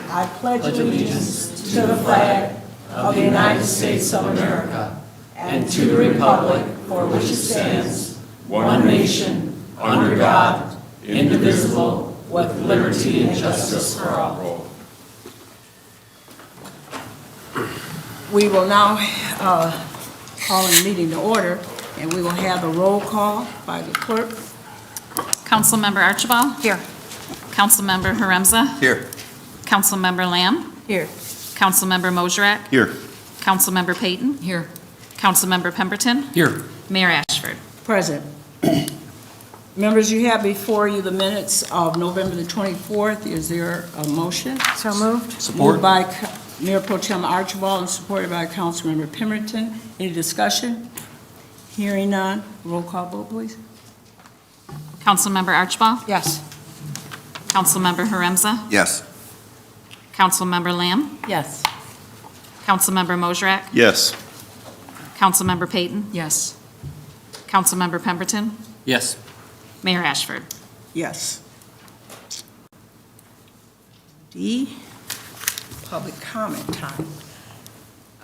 I pledge allegiance to the flag of the United States of America and to the republic for which it stands, one nation, under God, indivisible, with liberty and justice for all. We will now call the meeting to order, and we will have a roll call by the clerk. Councilmember Archibald? Here. Councilmember Haremza? Here. Councilmember Lamb? Here. Councilmember Mosrak? Here. Councilmember Payton? Here. Councilmember Pemberton? Here. Mayor Ashford? Present. Members, you have before you the minutes of November the 24th. Is there a motion? So moved. Support. Moved by Mayor Pro Tem Archibald and supported by Councilmember Pemberton. Any discussion? Hearing none. Roll call vote, please. Councilmember Archibald? Yes. Councilmember Haremza? Yes. Councilmember Lamb? Yes. Councilmember Mosrak? Yes. Councilmember Payton? Yes. Councilmember Pemberton? Yes. Mayor Ashford? Yes. D, public comment time.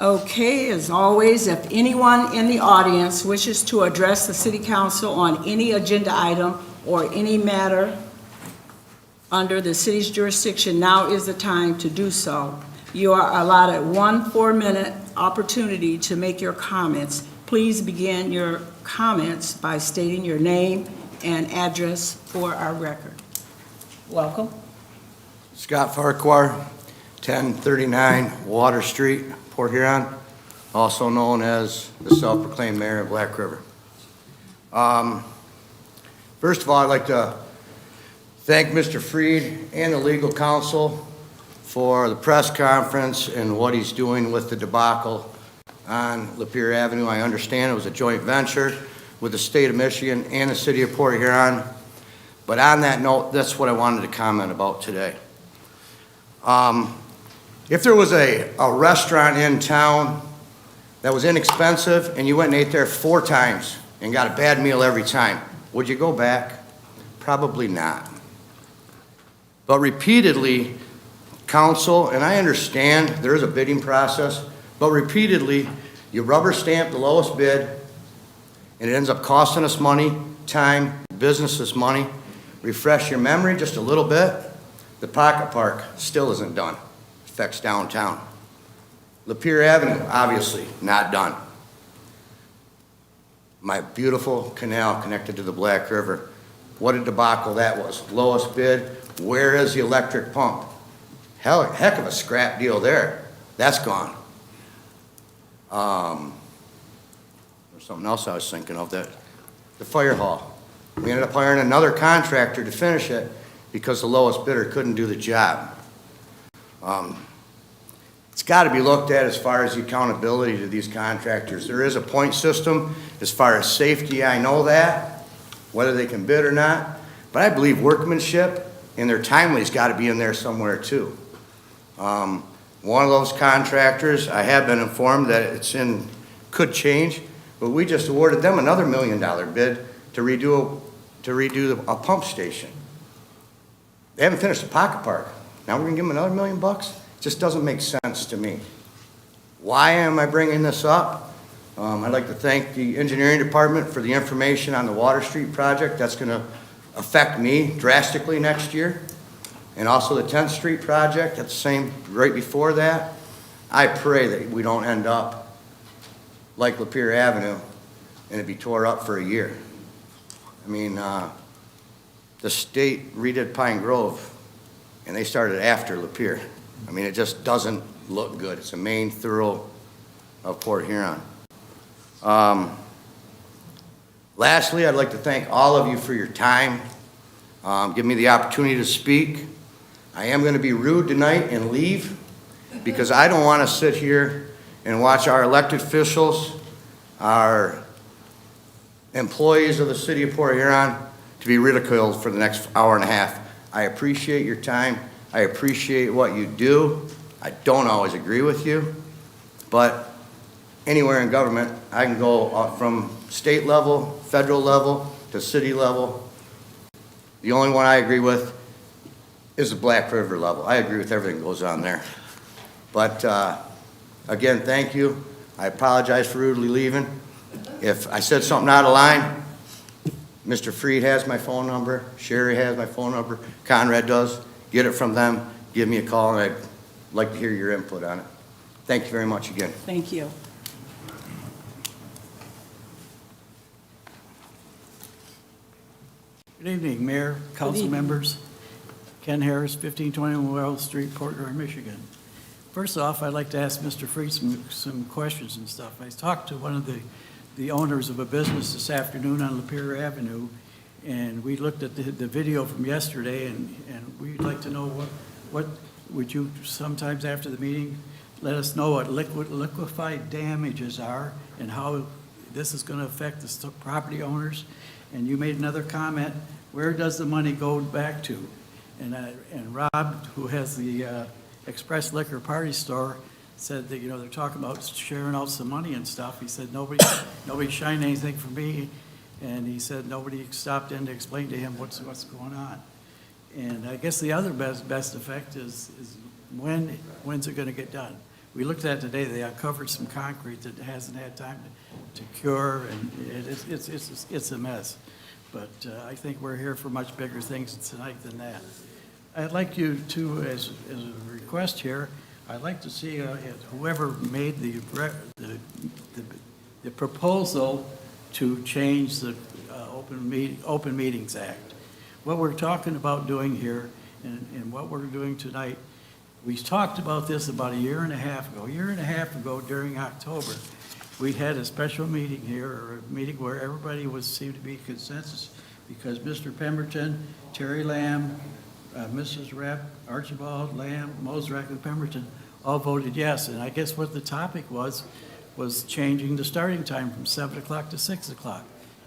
Okay, as always, if anyone in the audience wishes to address the City Council on any agenda item or any matter under the city's jurisdiction, now is the time to do so. You are allotted one 4-minute opportunity to make your comments. Please begin your comments by stating your name and address for our record. Welcome. Scott Farquhar, 1039 Water Street, Port Huron, also known as the self-proclaimed mayor of Black River. First of all, I'd like to thank Mr. Freed and the legal counsel for the press conference and what he's doing with the debacle on Lapeer Avenue. I understand it was a joint venture with the state of Michigan and the city of Port Huron. But on that note, that's what I wanted to comment about today. If there was a restaurant in town that was inexpensive and you went and ate there 4 times and got a bad meal every time, would you go back? Probably not. But repeatedly, council, and I understand there is a bidding process, but repeatedly, you rubber stamp the lowest bid and it ends up costing us money, time, businesses money. Refresh your memory just a little bit. The Pocket Park still isn't done. Affects downtown. Lapeer Avenue, obviously, not done. My beautiful canal connected to the Black River. What a debacle that was. Lowest bid. Where is the electric pump? Heck of a scrap deal there. That's gone. There's something else I was thinking of, that the fire hall. We ended up hiring another contractor to finish it because the lowest bidder couldn't do the job. It's got to be looked at as far as the accountability to these contractors. There is a point system as far as safety. I know that, whether they can bid or not. But I believe workmanship and their timely's got to be in there somewhere too. One of those contractors, I have been informed that could change, but we just awarded them another $1 million bid to redo a pump station. They haven't finished the Pocket Park. Now we're gonna give them another $1 million? It just doesn't make sense to me. Why am I bringing this up? I'd like to thank the engineering department for the information on the Water Street project. That's gonna affect me drastically next year. And also the 10th Street project, that's the same right before that. I pray that we don't end up like Lapeer Avenue and it be tore up for a year. I mean, the state redid Pine Grove and they started after Lapeer. I mean, it just doesn't look good. It's a main thorough of Port Huron. Lastly, I'd like to thank all of you for your time. Give me the opportunity to speak. I am going to be rude tonight and leave because I don't want to sit here and watch our elected officials, our employees of the city of Port Huron to be ridiculed for the next hour and a half. I appreciate your time. I appreciate what you do. I don't always agree with you, but anywhere in government, I can go from state level, federal level, to city level. The only one I agree with is the Black River level. I agree with everything that goes on there. But, again, thank you. I apologize for rudely leaving. If I said something out of line, Mr. Freed has my phone number, Sherry has my phone number, Conrad does. Get it from them, give me a call, and I'd like to hear your input on it. Thank you very much again. Thank you. Good evening, Mayor, council evening. members. Ken Harris, 1521 Wells Street, Port Huron, Michigan. First off, I'd like to ask Mr. Freed some questions and stuff. I talked to one of the owners of a business this afternoon on Lapeer Avenue, and we looked at the video from yesterday, and we'd like to know what would you sometimes after the meeting let us know what liquefied damages are and how this is going to affect the property owners. And you made another comment, where does the money go back to? And Rob, who has the Express Liquor Party Store, said that, they're talking about sharing out some money and stuff. He said, nobody shined anything for me. And he said, nobody stopped in to explain to him what's going on. And I guess the other best effect is when's it going to get done? We looked at it today, they uncovered some concrete that hasn't had time to cure, and it's a mess. But I think we're here for much bigger things tonight than that. I'd like you to, as a request here, I'd like to see whoever made the proposal to change the Open Meetings Act. What we're talking about doing here and what we're doing tonight, we talked about this about a year and a half ago. A year and a half ago during October, we had a special meeting here, or a meeting where everybody seemed to be consensus, because Mr. Pemberton, Terry Lamb, Mrs. Rep, Archibald, Lamb, Mosrek, and Pemberton all voted yes. And I guess what the topic was changing the starting time from 7 o'clock to 6 o'clock.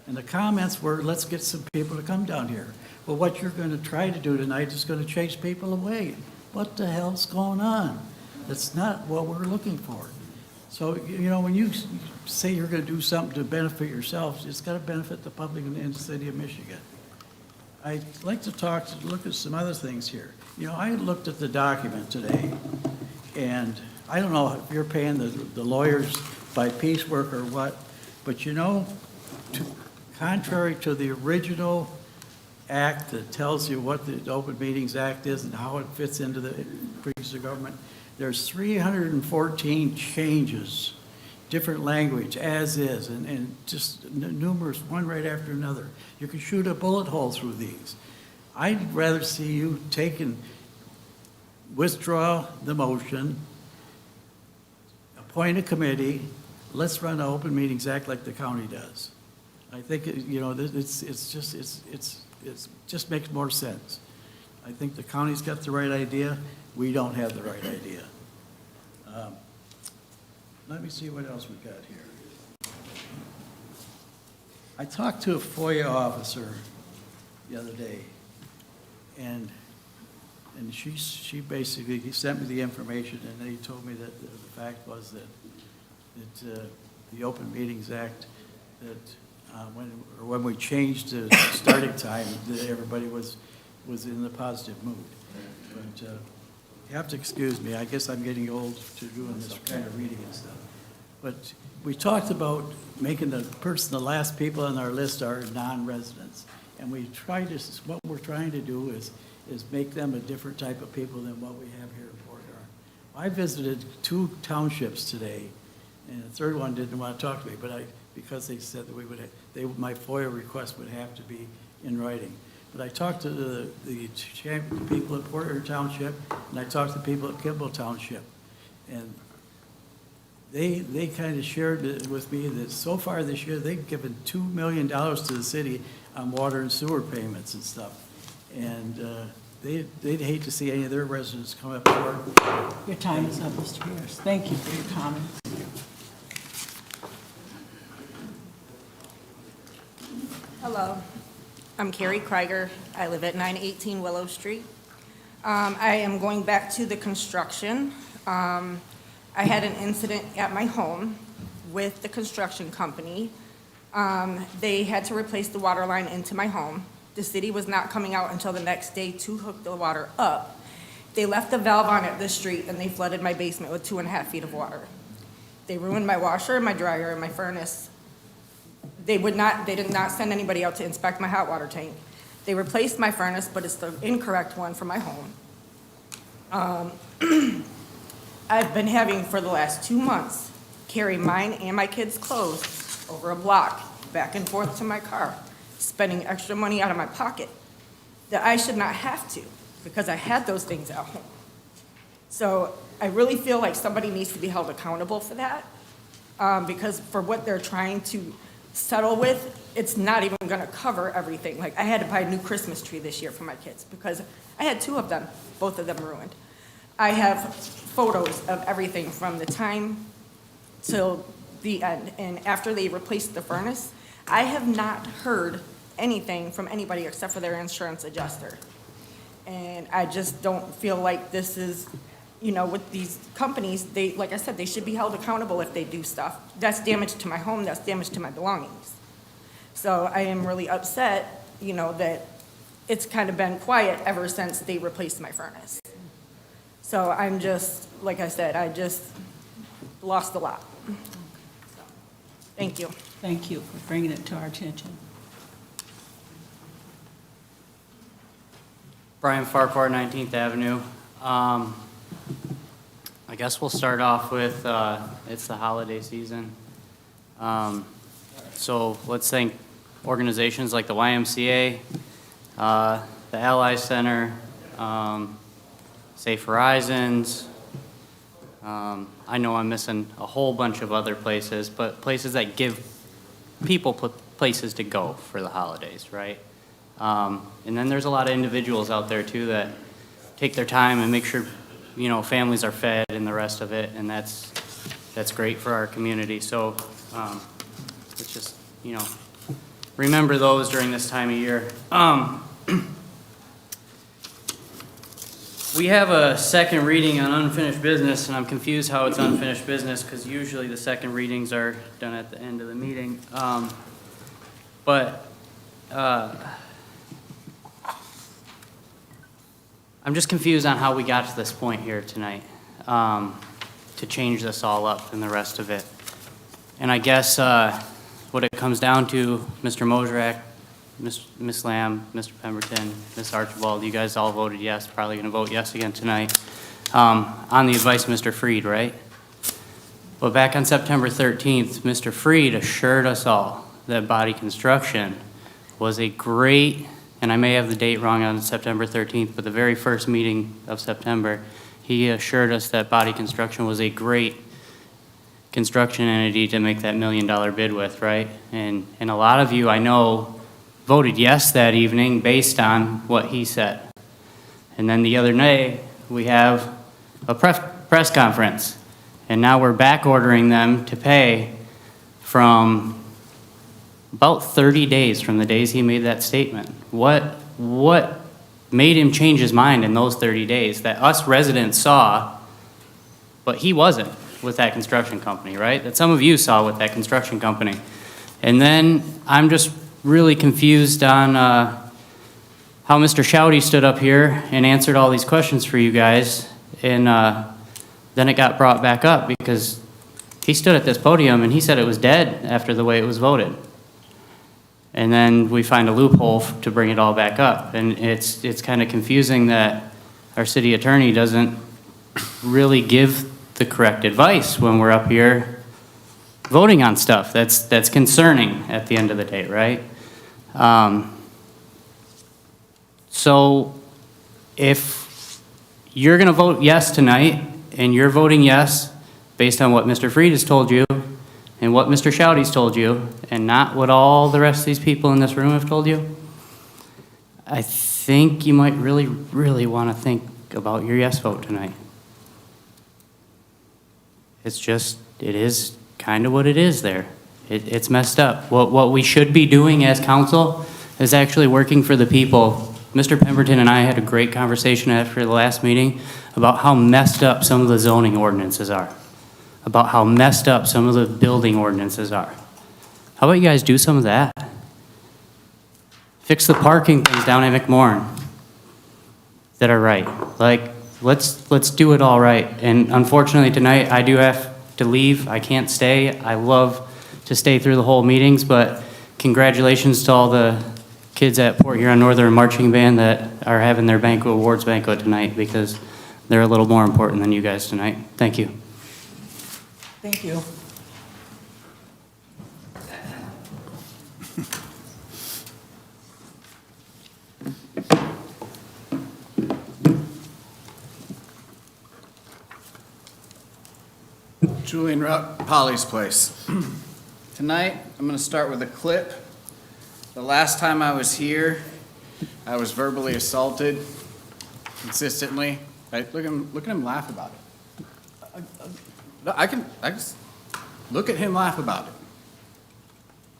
And the comments were, let's get some people to come down here. Well, what you're going to try to do tonight is going to chase people away. What the hell's going on? That's not what we're looking for. So, when you say you're going to do something to benefit yourselves, it's got to benefit the public in the city of Michigan. I'd like to look at some other things here. I looked at the document today, and I don't know if you're paying the lawyers by piecework or what, but contrary to the original act that tells you what the Open Meetings Act is and how it fits into the increase of government, there's 314 changes, different language, as is, and just numerous, one right after another. You can shoot a bullet hole through these. I'd rather see you withdraw the motion, appoint a committee, let's run an Open Meetings Act like the county does. I think, it just makes more sense. I think the county's got the right idea. We don't have the right idea. Let me see what else we got here. I talked to a FOIA officer the other day, and she basically sent me the information, and then he told me that the fact was that the Open Meetings Act, that when we changed the starting time, that everybody was in a positive mood. But you have to excuse me. I guess I'm getting old to doing this kind of reading and stuff. But we talked about making the last people on our list are non-residents. And what we're trying to do is make them a different type of people than what we have here in Port Huron. I visited 2 townships today, and the third one didn't want to talk to me, but because they said that my FOIA request would have to be in writing. But I talked to the people at Port Huron Township, and I talked to people at Kimball Township. And they kind of shared with me that so far this year, they've given $2 million to the city on water and sewer payments and stuff. And they'd hate to see any of their residents come up short. Your time is up, Mr. Harris. Thank you for your comments. Hello, I'm Carrie Krieger. I live at 918 Willow Street. I am going back to the construction. I had an incident at my home with the construction company. They had to replace the water line into my home. The city was not coming out until the next day to hook the water up. They left the valve on at the street and they flooded my basement with 2.5 feet of water. They ruined my washer, my dryer, and my furnace. They did not send anybody out to inspect my hot water tank. They replaced my furnace, but it's the incorrect one for my home. I've been having, for the last 2 months, carry mine and my kids' clothes over a block, back and forth to my car, spending extra money out of my pocket that I should not have to, because I had those things at home. So I really feel like somebody needs to be held accountable for that, because for what they're trying to settle with, it's not even gonna cover everything. Like, I had to buy a new Christmas tree this year for my kids, because I had 2 of them, both of them ruined. I have photos of everything from the time till the end, and after they replaced the furnace, I have not heard anything from anybody except for their insurance adjuster. And I just don't feel like this is, you know, with these companies, they, like I said, they should be held accountable if they do stuff. That's damage to my home, that's damage to my belongings. So I am really upset, you know, that it's kind of been quiet ever since they replaced my furnace. So I'm just, like I said, I just lost a lot. So, thank you. Thank you for bringing it to our attention. Brian Farquhar, 19th Avenue. I guess we'll start off with, it's the holiday season. So let's thank organizations like the YMCA, the Ally Center, Safe Horizons. I know I'm missing a whole bunch of other places, but places that give people places to go for the holidays, right? And then there's a lot of individuals out there too that take their time and make sure, you know, families are fed and the rest of it, and that's great for our community. So let's just, you know, remember those during this time of year. We have a second reading on unfinished business, and I'm confused how it's unfinished business because usually the second readings are done at the end of the meeting. I'm just confused on how we got to this point here tonight, to change this all up and the rest of it. And I guess what it comes down to, Mr. Mosrak, Ms. Lamb, Mr. Pemberton, Ms. Archibald, you guys all voted yes, probably going to vote yes again tonight, on the advice of Mr. Freed, right? But back on September 13th, Mr. Freed assured us all that body construction was a great, and I may have the date wrong on September 13th, but the very first meeting of September, he assured us that body construction was a great construction entity to make that $1 million bid with, right? And a lot of you, I know, voted yes that evening based on what he said. And then the other day, we have a press conference, and now we're back ordering them to pay from about 30 days from the days he made that statement. What made him change his mind in those 30 days that us residents saw, but he wasn't with that construction company, right? That some of you saw with that construction company. And then I'm just really confused on how Mr. Shouty stood up here and answered all these questions for you guys, and then it got brought back up because he stood at this podium and he said it was dead after the way it was voted. And then we find a loophole to bring it all back up. And it's kind of confusing that our city attorney doesn't really give the correct advice when we're up here voting on stuff that's concerning at the end of the day, right? So if you're going to vote yes tonight, and you're voting yes based on what Mr. Freed has told you and what Mr. Shouty's told you, and not what all the rest of these people in this room have told you, I think you might really, really want to think about your yes vote tonight. It's just, it is kind of what it is there. It's messed up. What we should be doing as council is actually working for the people. Mr. Pemberton and I had a great conversation after the last meeting about how messed up some of the zoning ordinances are, about how messed up some of the building ordinances are. How about you guys do some of that? Fix the parking things down at McMorran that are right. Like, let's do it all right. And unfortunately tonight, I do have to leave. I can't stay. I love to stay through the whole meetings, but congratulations to all the kids at Port Huron Northern Marching Band that are having their awards banquet tonight, because they're a little more important than you guys tonight. Thank you. Thank you. Julian Rupp, Polly's Place. Tonight, I'm going to start with a clip. The last time I was here, I was verbally assaulted consistently. Right? Look at him laugh about it. I can just look at him laugh about it.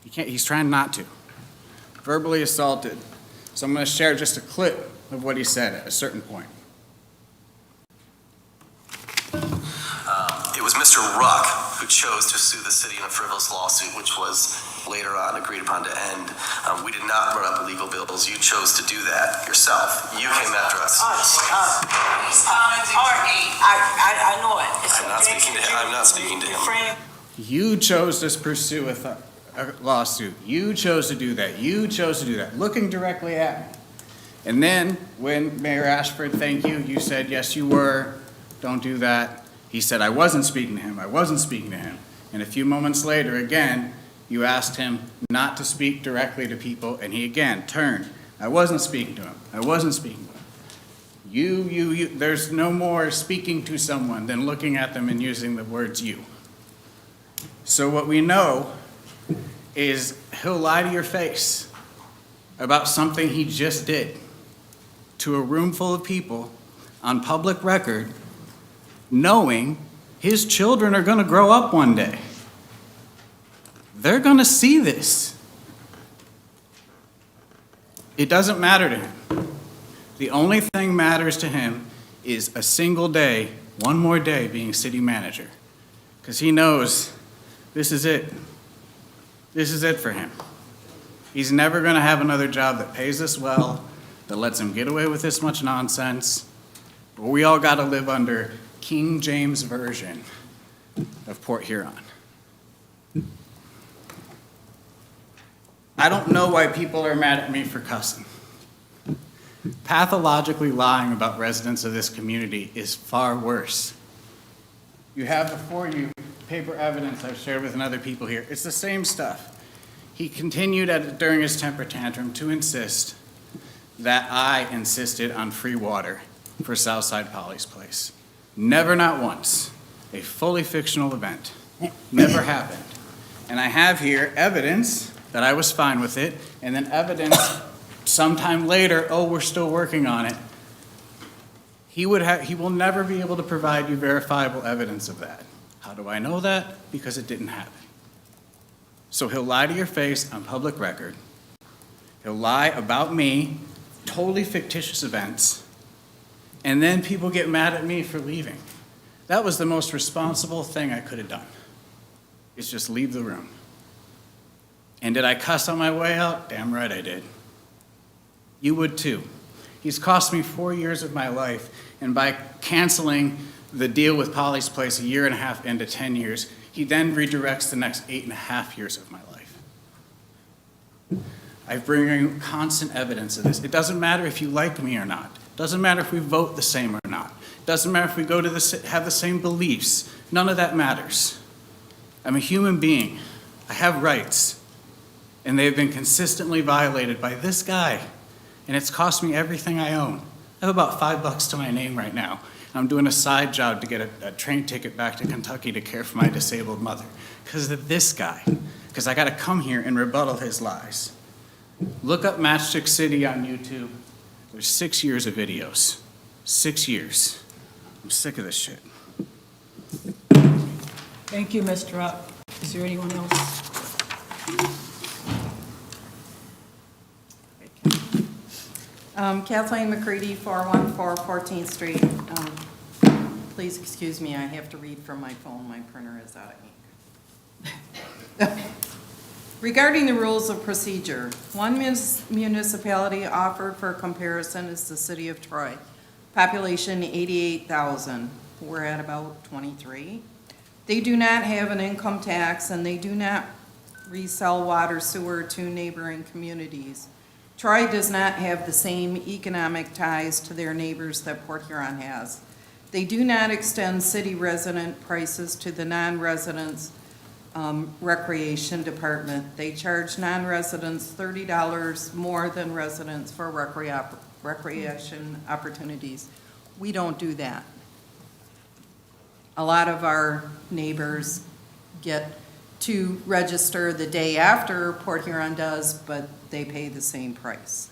He can't. He's trying not to. Verbally assaulted. So I'm going to share just a clip of what he said at a certain point. It was Mr. Ruck who chose to sue the city in a frivolous lawsuit, which was later on agreed upon to end. We did not run up legal bills. You chose to do that yourself. You came after us. I know it. I'm not speaking to him. I'm not speaking to him. You chose to pursue a lawsuit. You chose to do that. You chose to do that, looking directly at me. And then when Mayor Ashford, thank you, you said, yes, you were. Don't do that. He said, I wasn't speaking to him. I wasn't speaking to him. And a few moments later, again, you asked him not to speak directly to people, and he again turned. I wasn't speaking to him. I wasn't speaking to him. You, there's no more speaking to someone than looking at them and using the words you. So what we know is he'll lie to your face about something he just did to a room full of people on public record, knowing his children are going to grow up one day. They're going to see this. It doesn't matter to him. The only thing matters to him is a single day, one more day being city manager. Because he knows this is it. This is it for him. He's never going to have another job that pays this well, that lets him get away with this much nonsense. But we all got to live under King James Version of Port Huron. I don't know why people are mad at me for cussing. Pathologically lying about residents of this community is far worse. You have before you paper evidence I've shared with other people here. It's the same stuff. He continued during his temper tantrum to insist that I insisted on free water for Southside Polly's Place. Never, not once. A fully fictional event. Never happened. And I have here evidence that I was fine with it, and then evidence sometime later, oh, we're still working on it. He will never be able to provide you verifiable evidence of that. How do I know that? Because it didn't happen. So he'll lie to your face on public record. He'll lie about me, totally fictitious events, and then people get mad at me for leaving. That was the most responsible thing I could have done, is just leave the room. And did I cuss on my way out? Damn right I did. You would too. He's cost me 4 years of my life, and by canceling the deal with Polly's Place a year and a half into 10 years, he then redirects the next 8.5 years of my life. I bring you constant evidence of this. It doesn't matter if you like me or not. It doesn't matter if we vote the same or not. It doesn't matter if we go to have the same beliefs. None of that matters. I'm a human being. I have rights. And they've been consistently violated by this guy. And it's cost me everything I own. I have about $5 to my name right now. I'm doing a side job to get a train ticket back to Kentucky to care for my disabled mother. Because of this guy. Because I got to come here and rebuttal his lies. Look up Matchstick City on YouTube. There's 6 years of videos. 6 years. I'm sick of this shit. Thank you, Mr. Rupp. Is there anyone else? Kathleen McCready, 414 14th Street. Please excuse me, I have to read from my phone. My printer is out of ink. Regarding the rules of procedure, one municipality offered for comparison is the city of Troy. Population 88,000. We're at about 23. They do not have an income tax and they do not resell water sewer to neighboring communities. Troy does not have the same economic ties to their neighbors that Port Huron has. They do not extend city resident prices to the non-residents recreation department. They charge non-residents $30 more than residents for recreation opportunities. We don't do that. A lot of our neighbors get to register the day after Port Huron does, but they pay the same price.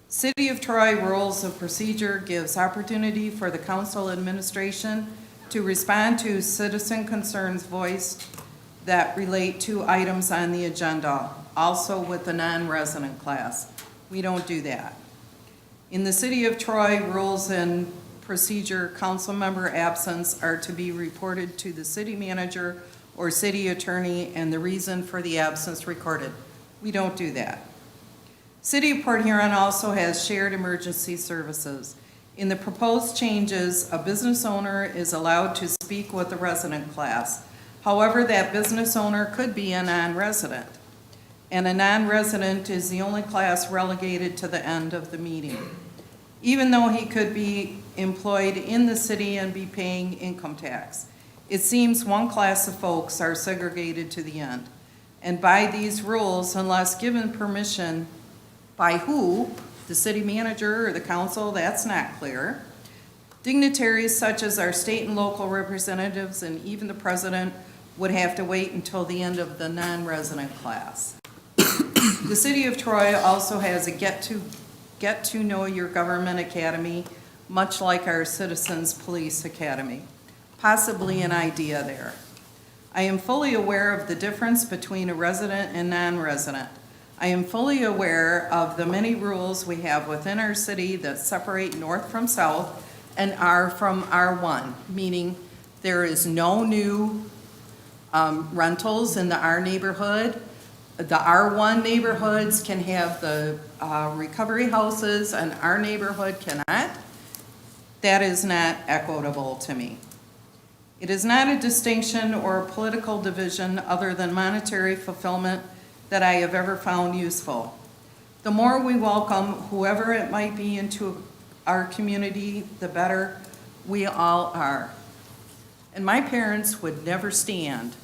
City of Troy Rules of Procedure gives opportunity for the council administration to respond to citizen concerns voiced that relate to items on the agenda, also with the non-resident class. We don't do that. In the City of Troy Rules and Procedure, council member absence are to be reported to the city manager or city attorney and the reason for the absence recorded. We don't do that. City of Port Huron also has shared emergency services. In the proposed changes, a business owner is allowed to speak with the resident class. However, that business owner could be a non-resident, and a non-resident is the only class relegated to the end of the meeting, even though he could be employed in the city and be paying income tax. It seems one class of folks are segregated to the end. And by these rules, unless given permission by who, the city manager or the council, that's not clear. Dignitaries such as our state and local representatives and even the president would have to wait until the end of the non-resident class. The City of Troy also has a get to know your government academy, much like our Citizens Police Academy. Possibly an idea there. I am fully aware of the difference between a resident and non-resident. I am fully aware of the many rules we have within our city that separate north from south and R from R1, meaning there is no new rentals in the R neighborhood. The R1 neighborhoods can have the recovery houses and our neighborhood cannot. That is not equitable to me. It is not a distinction or a political division other than monetary fulfillment that I have ever found useful. The more we welcome whoever it might be into our community, the better we all are. And my parents would never stand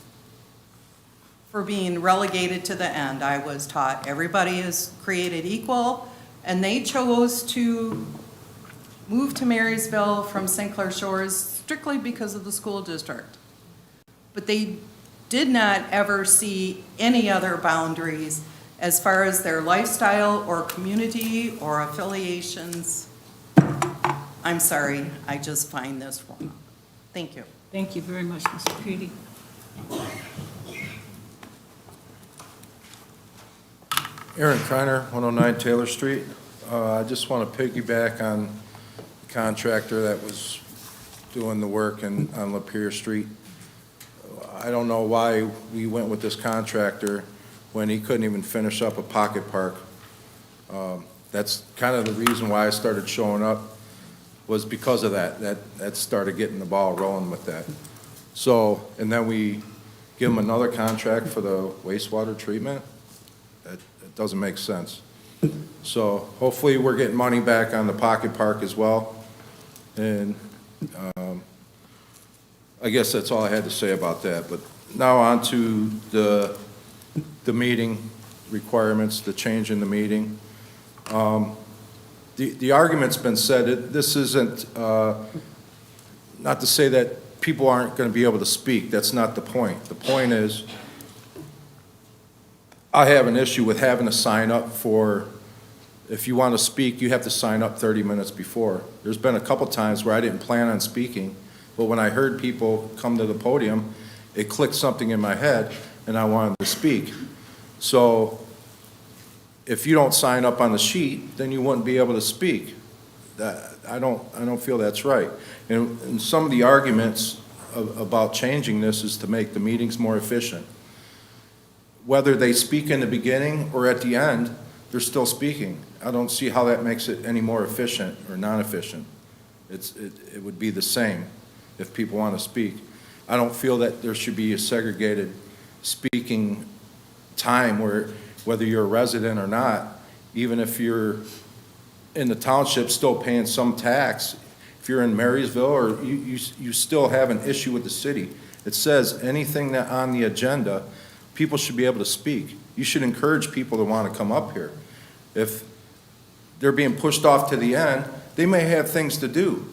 for being relegated to the end. I was taught everybody is created equal, and they chose to move to Marysville from St. Clair Shores strictly because of the school district. But they did not ever see any other boundaries as far as their lifestyle or community or affiliations. I'm sorry, I just find this wrong. Thank you. Thank you very much, Mr. Petey. Aaron Kreiner, 109 Taylor Street. I just want to piggyback on the contractor that was doing the work on Lapeer Street. I don't know why we went with this contractor when he couldn't even finish up a pocket park. That's kind of the reason why I started showing up, was because of that. That started getting the ball rolling with that. So, and then we give him another contract for the wastewater treatment. It doesn't make sense. So hopefully we're getting money back on the pocket park as well. And I guess that's all I had to say about that. But now on to the meeting requirements, the change in the meeting. The argument's been said, this isn't, not to say that people aren't going to be able to speak. That's not the point. The point is, I have an issue with having to sign up for, if you want to speak, you have to sign up 30 minutes before. There's been a couple times where I didn't plan on speaking, but when I heard people come to the podium, it clicked something in my head and I wanted to speak. So if you don't sign up on the sheet, then you wouldn't be able to speak. I don't feel that's right. And some of the arguments about changing this is to make the meetings more efficient. whether they speak in the beginning or at the end, they're still speaking. I don't see how that makes it any more efficient or non-efficient. It would be the same if people want to speak. I don't feel that there should be a segregated speaking time where, whether you're a resident or not, even if you're in the township still paying some tax, if you're in Marysville, or you still have an issue with the city. It says anything that on the agenda, people should be able to speak. You should encourage people to want to come up here. If they're being pushed off to the end, they may have things to do.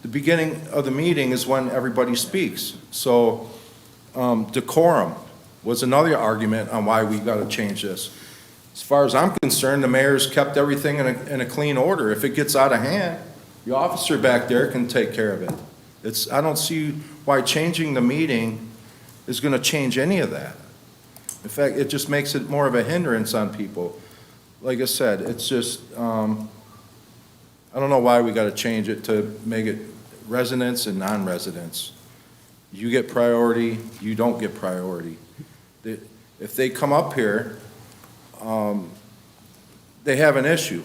The beginning of the meeting is when everybody speaks. So decorum was another argument on why we got to change this. As far as I'm concerned, the mayor's kept everything in a clean order. If it gets out of hand, the officer back there can take care of it. I don't see why changing the meeting is going to change any of that. In fact, it just makes it more of a hindrance on people. Like I said, it's just, I don't know why we got to change it to make it residents and non-residents. You get priority, you don't get priority. If they come up here, they have an issue,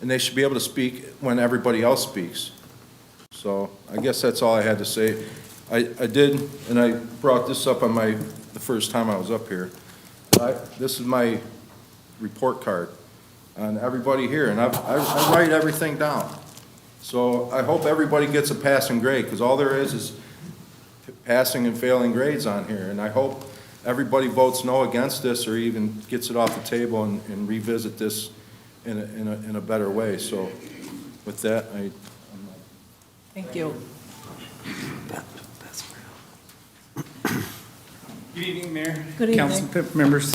and they should be able to speak when everybody else speaks. So I guess that's all I had to say. I did, and I brought this up on the first time I was up here. This is my report card on everybody here, and I write everything down. So I hope everybody gets a passing grade, because all there is passing and failing grades on here, and I hope everybody votes no against this, or even gets it off the table and revisit this in a better way. So with that, Thank you. Good evening, Mayor. Good evening. Council members.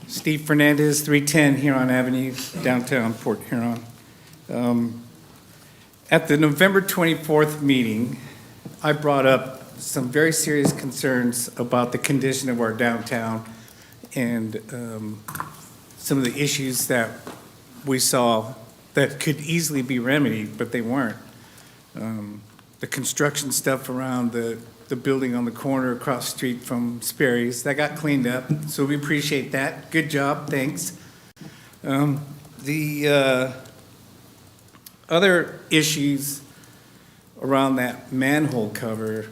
Steve Fernandez, 310 Huron Avenue, downtown Port Huron. At the November 24th meeting, I brought up some very serious concerns about the condition of our downtown and some of the issues that we saw that could easily be remedied, but they weren't. The construction stuff around the building on the corner across the street from Sperry's, that got cleaned up, so we appreciate that. Good job, thanks. The other issues around that manhole cover,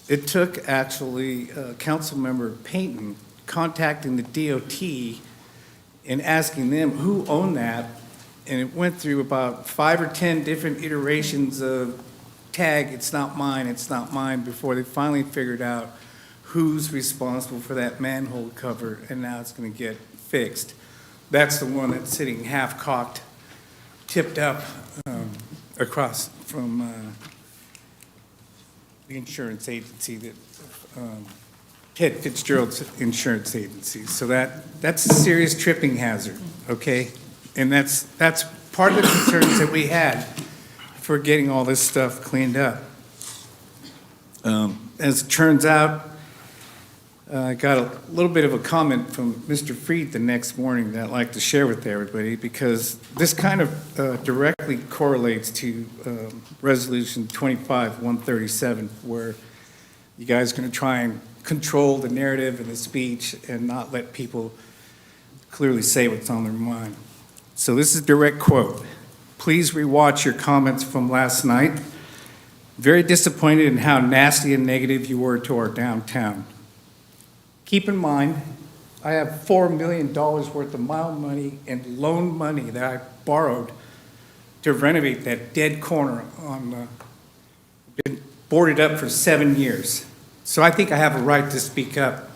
it took actually Councilmember Payton contacting the DOT and asking them who owned that, and it went through about 5 or 10 different iterations of tag, it's not mine, before they finally figured out who's responsible for that manhole cover, and now it's going to get fixed. That's the one that's sitting half-cocked, tipped up across from the insurance agency, that Ted Fitzgerald's insurance agency. So that's a serious tripping hazard, okay? And that's part of the concerns that we had for getting all this stuff cleaned up. As it turns out, I got a little bit of a comment from Mr. Freed the next morning that I'd like to share with everybody, because this kind of directly correlates to Resolution 25-137, where you guys are going to try and control the narrative and the speech and not let people clearly say what's on their mind. So this is a direct quote. Please rewatch your comments from last night. Very disappointed in how nasty and negative you were to our downtown. Keep in mind, I have $4 million worth of mild money and loan money that I borrowed to renovate that dead corner on, been boarded up for 7 years. So I think I have a right to speak up.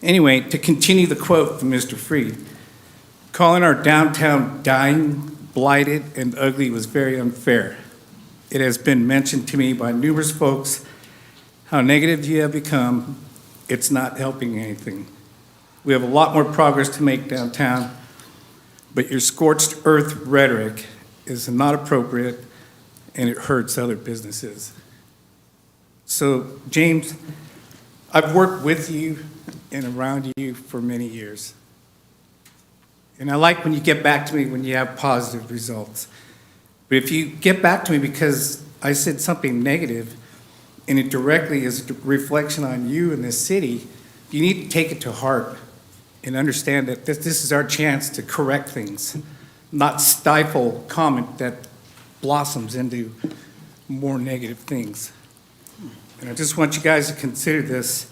Anyway, to continue the quote from Mr. Freed, calling our downtown dying, blighted, and ugly was very unfair. It has been mentioned to me by numerous folks how negative you have become. It's not helping anything. We have a lot more progress to make downtown, but your scorched earth rhetoric is not appropriate, and it hurts other businesses. So, James, I've worked with you and around you for many years. And I like when you get back to me when you have positive results. But if you get back to me because I said something negative, and it directly is a reflection on you and this city, you need to take it to heart and understand that this is our chance to correct things, not stifle comment that blossoms into more negative things. And I just want you guys to consider this.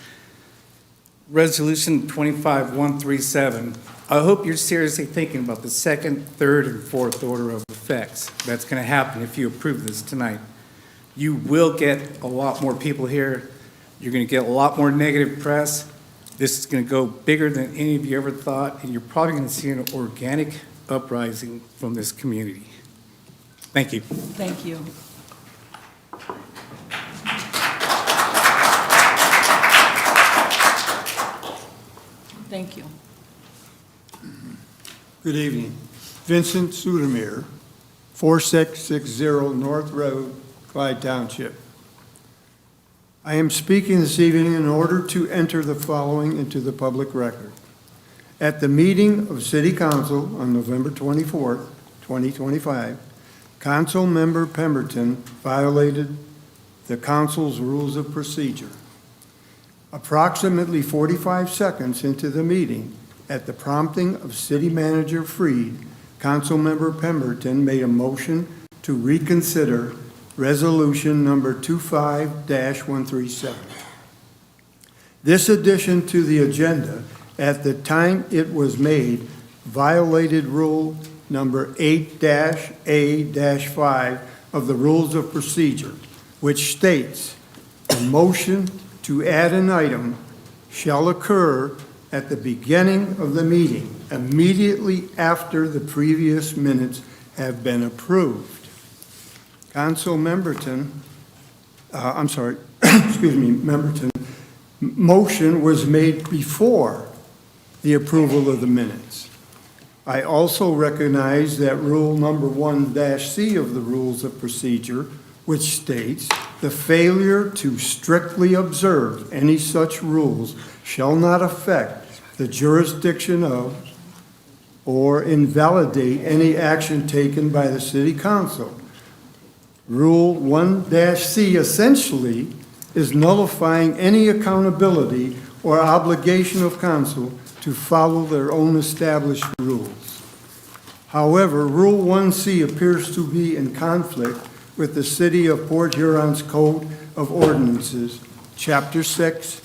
Resolution 25137, I hope you're seriously thinking about the second, third, and fourth order of effects that's going to happen if you approve this tonight. You will get a lot more people here. You're going to get a lot more negative press. This is going to go bigger than any of you ever thought, and you're probably going to see an organic uprising from this community. Thank you. Thank you. Thank you. Good evening. Vincent Sudermeyer, 4660 North Road, Clyde Township. I am speaking this evening in order to enter the following into the public record. At the meeting of City Council on November 24th, 2025, Council Member Pemberton violated the Council's rules of procedure. Approximately 45 seconds into the meeting, at the prompting of City Manager Freed, Councilmember Pemberton made a motion to reconsider Resolution number 25-137. This addition to the agenda, at the time it was made, violated Rule number 8-A-5 of the Rules of Procedure, which states, "A motion to add an item shall occur at the beginning of the meeting, immediately after the previous minutes have been approved." Memberton, motion was made before the approval of the minutes. I also recognize that Rule number 1-C of the Rules of Procedure, which states, "The failure to strictly observe any such rules shall not affect the jurisdiction of or invalidate any action taken by the City Council." Rule 1-C essentially is nullifying any accountability or obligation of council to follow their own established rules. However, Rule 1-C appears to be in conflict with the City of Port Huron's Code of Ordinances, Chapter 6,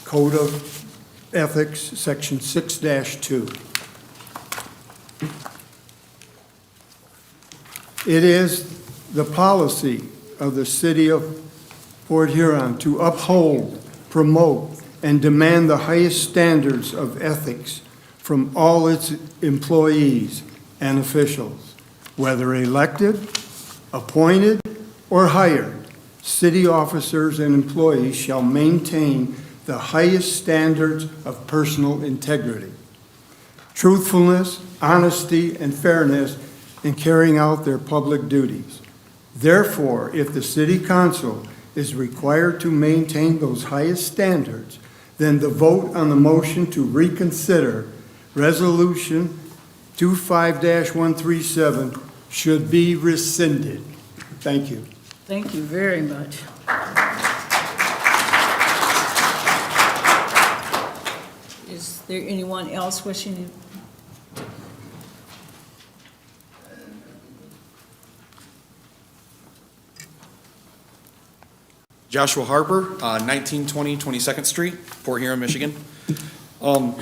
Code of Ethics, Section 6-2. It is the policy of the City of Port Huron to uphold, promote, and demand the highest standards of ethics from all its employees and officials, whether elected, appointed, or hired. City officers and employees shall maintain the highest standards of personal integrity, truthfulness, honesty, and fairness in carrying out their public duties. Therefore, if the City Council is required to maintain those highest standards, then the vote on the motion to reconsider Resolution 25-137 should be rescinded. Thank you. Thank you very much. Is there anyone else wishing to? Joshua Harper, 1920 22nd Street, Port Huron, Michigan. I'm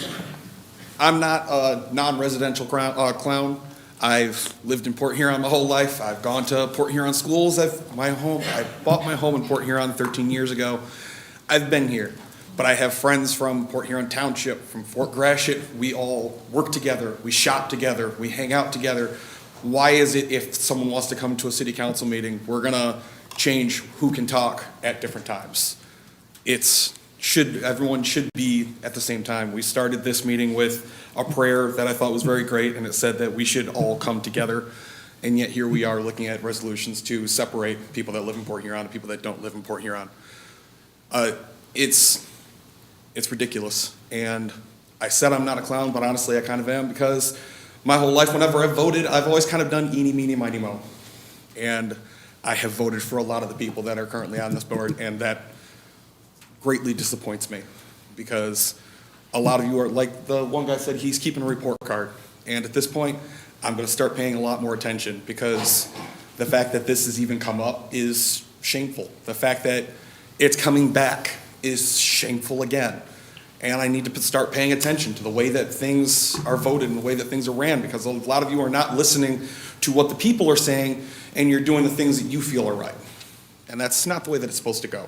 not a non-residential clown. I've lived in Port Huron my whole life. I've gone to Port Huron schools. I bought my home in Port Huron 13 years ago. I've been here, but I have friends from Port Huron Township, from Fort Gratiot. We all work together. We shop together. We hang out together. Why is it if someone wants to come to a city council meeting, we're gonna change who can talk at different times? Everyone should be at the same time. We started this meeting with a prayer that I thought was very great, and it said that we should all come together. And yet here we are looking at resolutions to separate people that live in Port Huron and people that don't live in Port Huron. It's ridiculous. And I said I'm not a clown, but honestly I kind of am, because my whole life, whenever I've voted, I've always kind of done eeny, meeny, miny, mo. And I have voted for a lot of the people that are currently on this board, and that greatly disappoints me, because A lot of you are, like the one guy said, he's keeping a report card. And at this point, I'm gonna start paying a lot more attention, because the fact that this has even come up is shameful. The fact that it's coming back is shameful again. And I need to start paying attention to the way that things are voted and the way that things are ran, because a lot of you are not listening to what the people are saying, and you're doing the things that you feel are right. And that's not the way that it's supposed to go.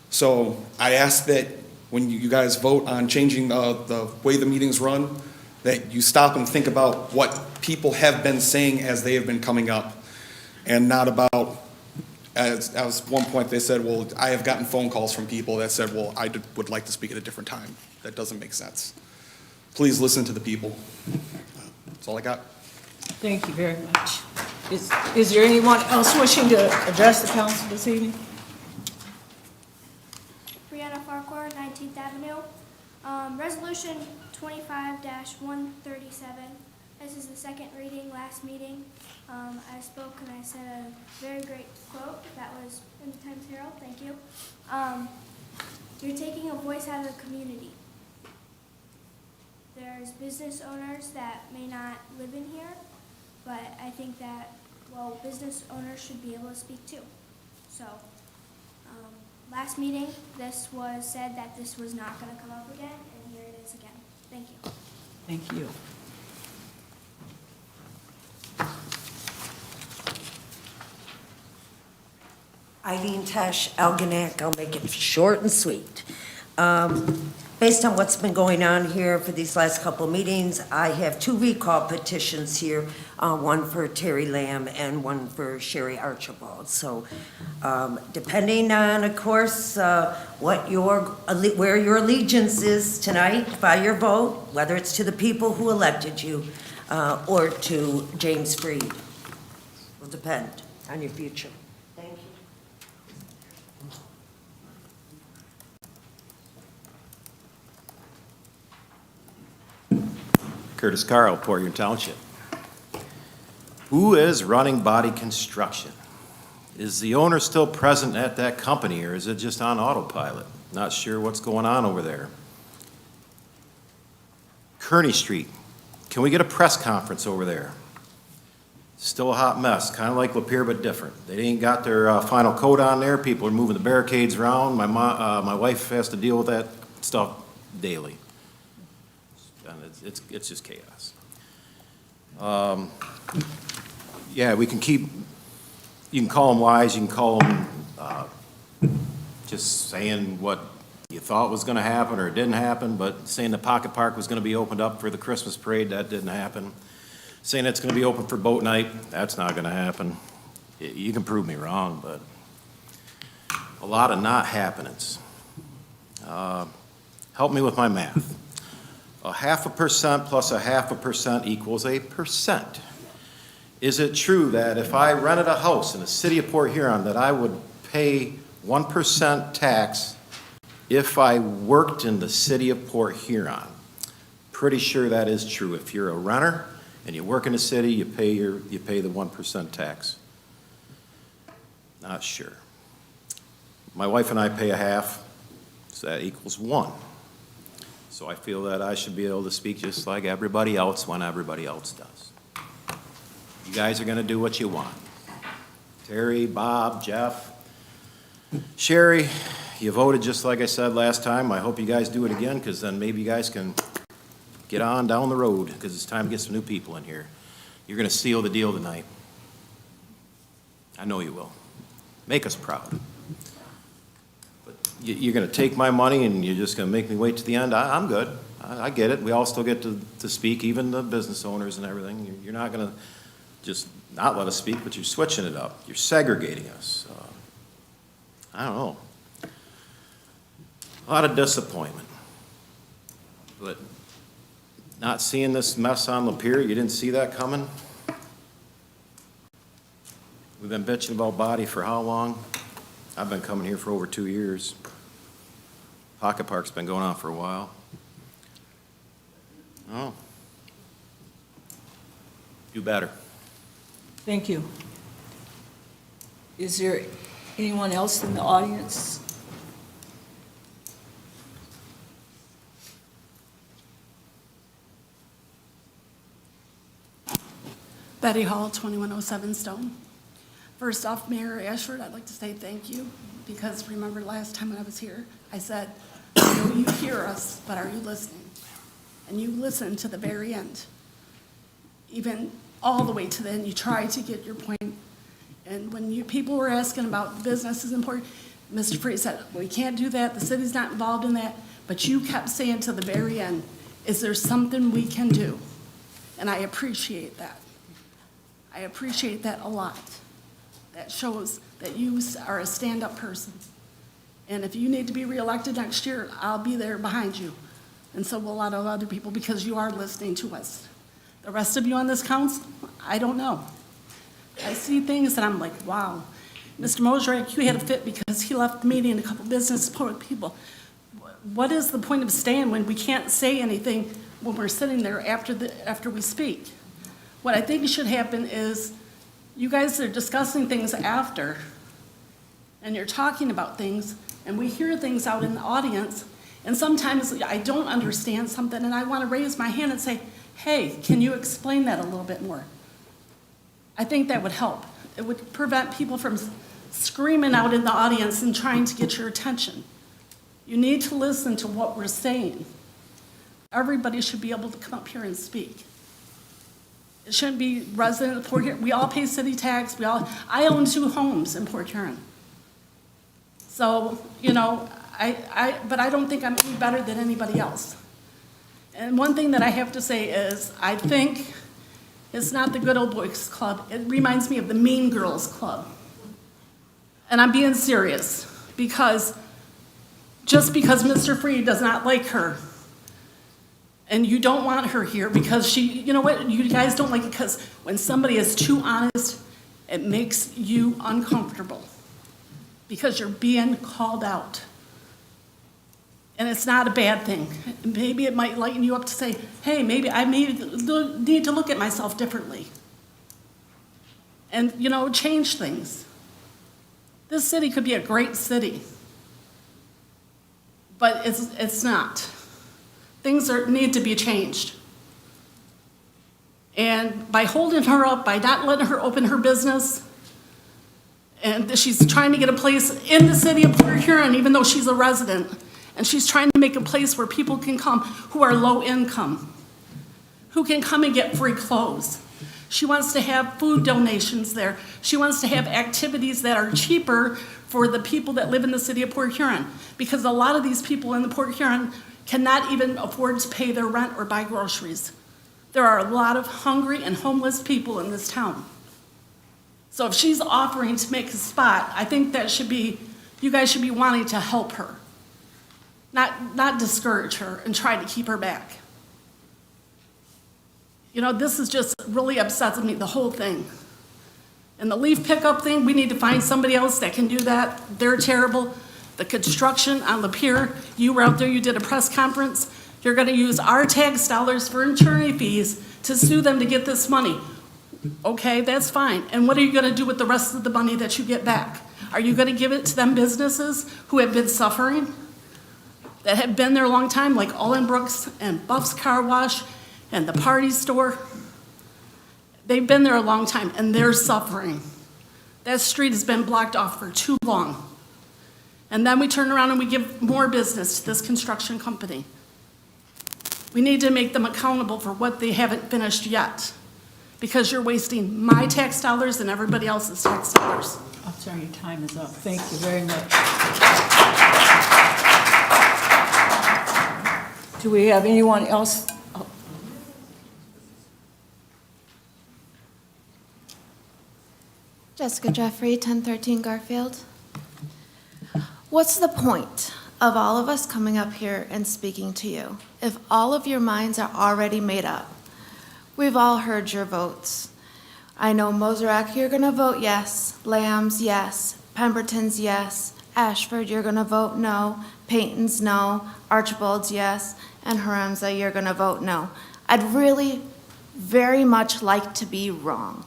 So I ask that when you guys vote on changing the way the meetings run, that you stop and think about what people have been saying as they have been coming up, and not about, as one point they said, well, I have gotten phone calls from people that said, well, would like to speak at a different time. That doesn't make sense. Please listen to the people. That's all I got. Thank you very much. Is there anyone else wishing to address the council this evening? Brianna Farquhar, 19th Avenue. Resolution 25-137. This is the second reading last meeting. I spoke and I said a very great quote that was in the Times Herald. Thank you. You're taking a voice out of the community. There's business owners that may not live in here, but I think that, well, business owners should be able to speak too. So, last meeting, this was said that this was not going to come up again, and here it is again. Thank you. Thank you. Eileen Tesh, Algonac, I'll make it short and sweet. Based on what's been going on here for these last couple of meetings, I have 2 recall petitions here, one for Terry Lamb and one for Sherry Archibald. So depending on, of course, where your allegiance is tonight by your vote, whether it's to the people who elected you or to James Freed, will depend on your future. Thank you. Curtis Carl, Port Huron Township. Who is running Body Construction? Is the owner still present at that company, or is it just on autopilot? Not sure what's going on over there. Kearney Street, can we get a press conference over there? Still a hot mess, kind of like Lapeer, but different. They ain't got their final coat on there. People are moving the barricades around. My wife has to deal with that stuff daily. And it's just chaos. Yeah, we can keep, you can call them lies, you can call them just saying what you thought was gonna happen or it didn't happen, but saying the Pocket Park was gonna be opened up for the Christmas parade, that didn't happen. Saying it's gonna be open for boat night, that's not gonna happen. You can prove me wrong, but a lot of not happenings. Help me with my math. 0.5% plus 0.5% equals 1%. Is it true that if I rented a house in the city of Port Huron that I would pay 1% tax if I worked in the city of Port Huron? Pretty sure that is true. If you're a renter and you work in the city, you pay the 1% tax. Not sure. My wife and I pay 1/2, so that equals 1. So I feel that I should be able to speak just like everybody else when everybody else does. You guys are gonna do what you want. Terry, Bob, Jeff, Sherry, you voted just like I said last time. I hope you guys do it again, because then maybe you guys can get on down the road, because it's time to get some new people in here. You're gonna seal the deal tonight. I know you will. Make us proud. You're going to take my money and you're just going to make me wait to the end? I'm good. I get it. We all still get to speak, even the business owners and everything. You're not going to just not let us speak, but you're switching it up. You're segregating us. I don't know. A lot of disappointment. But not seeing this mess on Lapeer, you didn't see that coming? We've been bitching about Body for how long? I've been coming here for over 2 years. Pocket Park's been going on for a while. Oh. Do better. Thank you. Is there anyone else in the audience? Betty Hall, 2107 Stone. First off, Mayor Ashford, I'd like to say thank you, because remember last time I was here, I said, I know you hear us, but are you listening? And you listened to the very end. Even all the way to the end, you tried to get your point. And when people were asking about business is important, Mr. Freed said, we can't do that, the city's not involved in that, but you kept saying to the very end, is there something we can do? And I appreciate that. I appreciate that a lot. That shows that you are a stand-up person. And if you need to be reelected next year, I'll be there behind you. And so will a lot of other people, because you are listening to us. The rest of you on this council, I don't know. I see things that I'm like, wow. Mr. Mosrek, you had a fit because he left the meeting and a couple business people. What is the point of staying when we can't say anything when we're sitting there after we speak? What I think should happen is you guys are discussing things after, and you're talking about things, and we hear things out in the audience, and sometimes I don't understand something, and I want to raise my hand and say, hey, can you explain that a little bit more? I think that would help. It would prevent people from screaming out in the audience and trying to get your attention. You need to listen to what we're saying. Everybody should be able to come up here and speak. It shouldn't be resident of Port Huron. We all pay city tax. I own 2 homes in Port Huron. So, you know, but I don't think I'm any better than anybody else. And one thing that I have to say is, I think it's not the Good Old Boys Club. It reminds me of the Mean Girls Club. And I'm being serious, because just because Mr. Freed does not like her, and you don't want her here because you know what, you guys don't like it because when somebody is too honest, it makes you uncomfortable because you're being called out. And it's not a bad thing. Maybe it might lighten you up to say, hey, maybe I need to look at myself differently. And, you know, change things. This city could be a great city, but it's not. Things need to be changed. And by holding her up, by not letting her open her business, and she's trying to get a place in the city of Port Huron, even though she's a resident, and she's trying to make a place where people can come who are low income, who can come and get free clothes. She wants to have food donations there. She wants to have activities that are cheaper for the people that live in the city of Port Huron, because a lot of these people in the Port Huron cannot even afford to pay their rent or buy groceries. There are a lot of hungry and homeless people in this town. So if she's offering to make a spot, I think that you guys should be wanting to help her, not discourage her and try to keep her back. You know, this is just really upsets me, the whole thing. And the leaf pickup thing, we need to find somebody else that can do that. They're terrible. The construction on Lapeer, you were out there, you did a press conference. You're gonna use our tax dollars for attorney fees to sue them to get this money. Okay, that's fine. And what are you gonna do with the rest of the money that you get back? Are you gonna give it to them businesses who have been suffering, that have been there a long time, like Olin Brooks and Buff's Car Wash and the Party Store? They've been there a long time and they're suffering. That street has been blocked off for too long. And then we turn around and we give more business to this construction company. We need to make them accountable for what they haven't finished yet, because you're wasting my tax dollars and everybody else's tax dollars. I'm sorry, your time is up. Thank you very much. Do we have anyone else? Oh. Jessica Jeffrey, 1013 Garfield. What's the point of all of us coming up here and speaking to you if all of your minds are already made up? We've all heard your votes. I know Mosrek, you're going to vote yes. Lamb's, yes. Pemberton's, yes. Ashford, you're going to vote no. Payton's, no. Archibald's, yes. And Huron's, you're going to vote no. I'd really very much like to be wrong.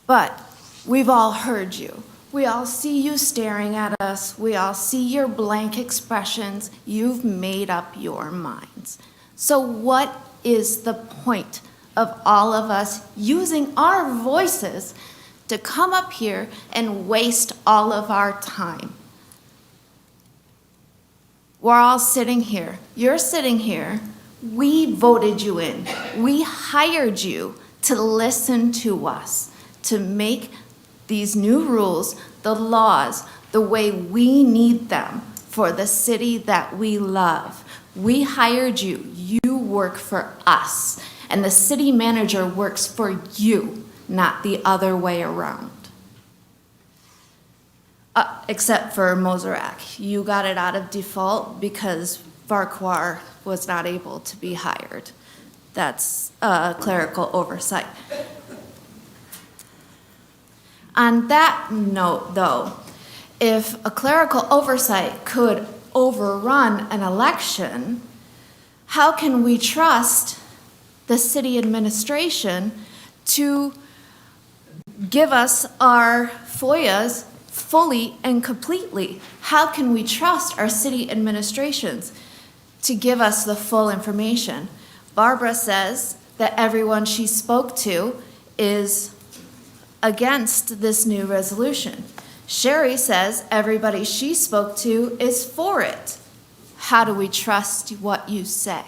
But we've all heard you. We all see you staring at us. We all see your blank expressions. You've made up your minds. So what is the point of all of us using our voices to come up here and waste all of our time. We're all sitting here. You're sitting here. We voted you in. We hired you to listen to us, to make these new rules, the laws, the way we need them for the city that we love. We hired you. You work for us. And the city manager works for you, not the other way around. Except for Moserac. You got it out of default because Farquhar was not able to be hired. That's a clerical oversight. On that note, though, if a clerical oversight could overrun an election, how can we trust the city administration to give us our FOIAs fully and completely? How can we trust our city administrations to give us the full information? Barbara says that everyone she spoke to is against this new resolution. Sherry says everybody she spoke to is for it. How do we trust what you say?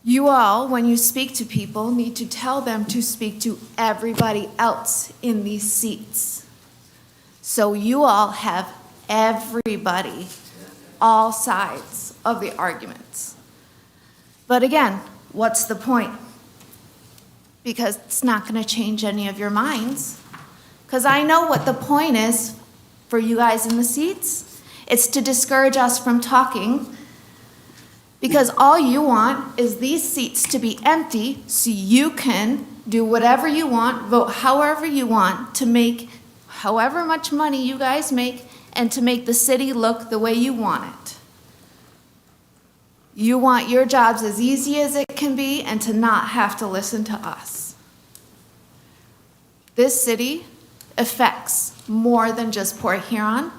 You all, when you speak to people, need to tell them to speak to everybody else in these seats. So you all have everybody, all sides of the arguments. But again, what's the point? Because it's not going to change any of your minds. Because I know what the point is for you guys in the seats. It's to discourage us from talking. Because all you want is these seats to be empty so you can do whatever you want, vote however you want, to make however much money you guys make, and to make the city look the way you want it. You want your jobs as easy as it can be and to not have to listen to us. This city affects more than just Port Huron.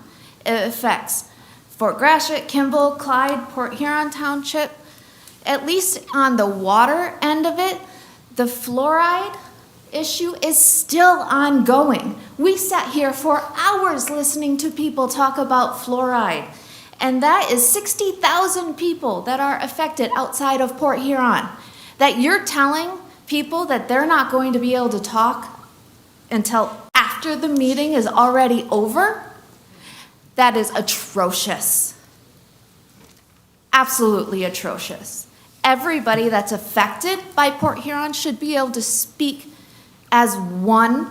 It affects Fort Gratiot, Kimball, Clyde, Port Huron Township. At least on the water end of it, the fluoride issue is still ongoing. We sat here for hours listening to people talk about fluoride. And that is 60,000 people that are affected outside of Port Huron. That you're telling people that they're not going to be able to talk until after the meeting is already over? That is atrocious. Absolutely atrocious. Everybody that's affected by Port Huron should be able to speak as one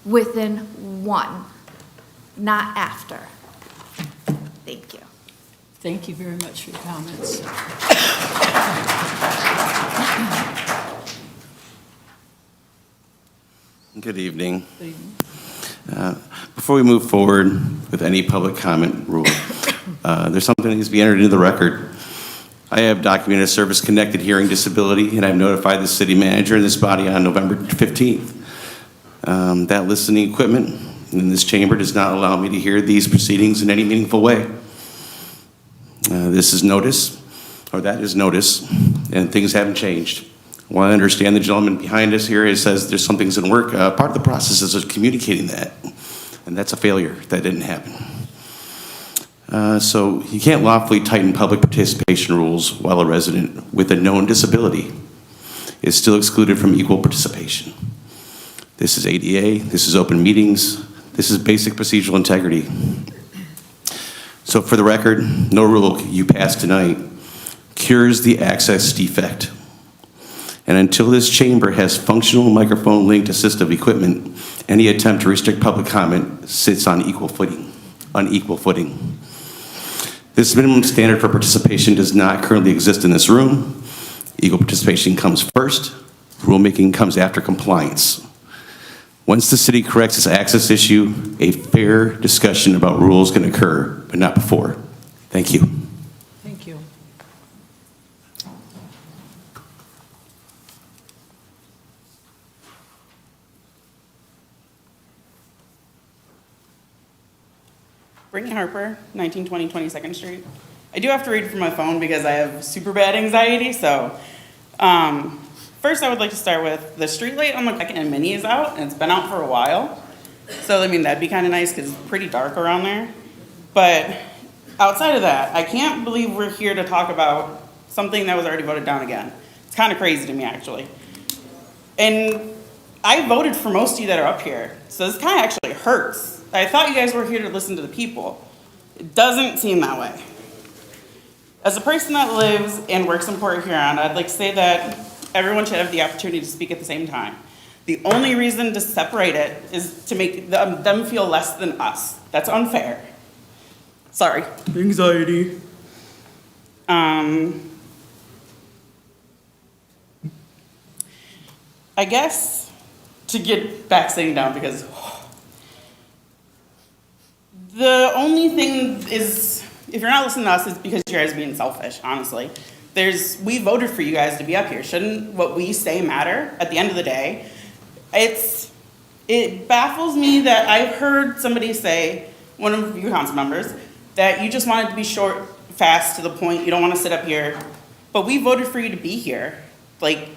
within one, not after. Thank you. Thank you very much for your comments. Good evening. Before we move forward with any public comment rule, there's something that needs to be entered into the record. I have documented a service-connected hearing disability, and I've notified the city manager in this body on November 15th. That listening equipment in this chamber does not allow me to hear these proceedings in any meaningful way. This is notice, or that is notice, and things haven't changed. While I understand the gentleman behind us here says there's some things in work, part of the process is communicating that, and that's a failure. That didn't happen. So you can't lawfully tighten public participation rules while a resident with a known disability is still excluded from equal participation. This is ADA, this is open meetings, this is basic procedural integrity. So for the record, no rule you pass tonight cures the access defect. And until this chamber has functional microphone linked assistive equipment, any attempt to restrict public comment sits on equal footing. This minimum standard for participation does not currently exist in this room. Equal participation comes first. Rulemaking comes after compliance. Once the city corrects this access issue, a fair discussion about rules can occur, but not before. Thank you. Thank you. Brittany Harper, 1920 22nd Street. I do have to read from my phone because I have super bad anxiety, so First, I would like to start with the street light on the second and mini is out, and it's been out for a while. So, I mean, that'd be kind of nice because it's pretty dark around there. But outside of that, I can't believe we're here to talk about something that was already voted down again. It's kind of crazy to me, actually. And I voted for most of you that are up here, so this kind of actually hurts. I thought you guys were here to listen to the people. It doesn't seem that way. As a person that lives and works in Port Huron, I'd like to say that everyone should have the opportunity to speak at the same time. The only reason to separate it is to make them feel less than us. That's unfair. Sorry. Anxiety. I guess to get back sitting down because the only thing is, if you're not listening to us, it's because you guys are being selfish, honestly. We voted for you guys to be up here. Shouldn't what we say matter at the end of the day? It baffles me that I've heard somebody say, one of you council members, that you just wanted to be short, fast, to the point, you don't want to sit up here. But we voted for you to be here. Like,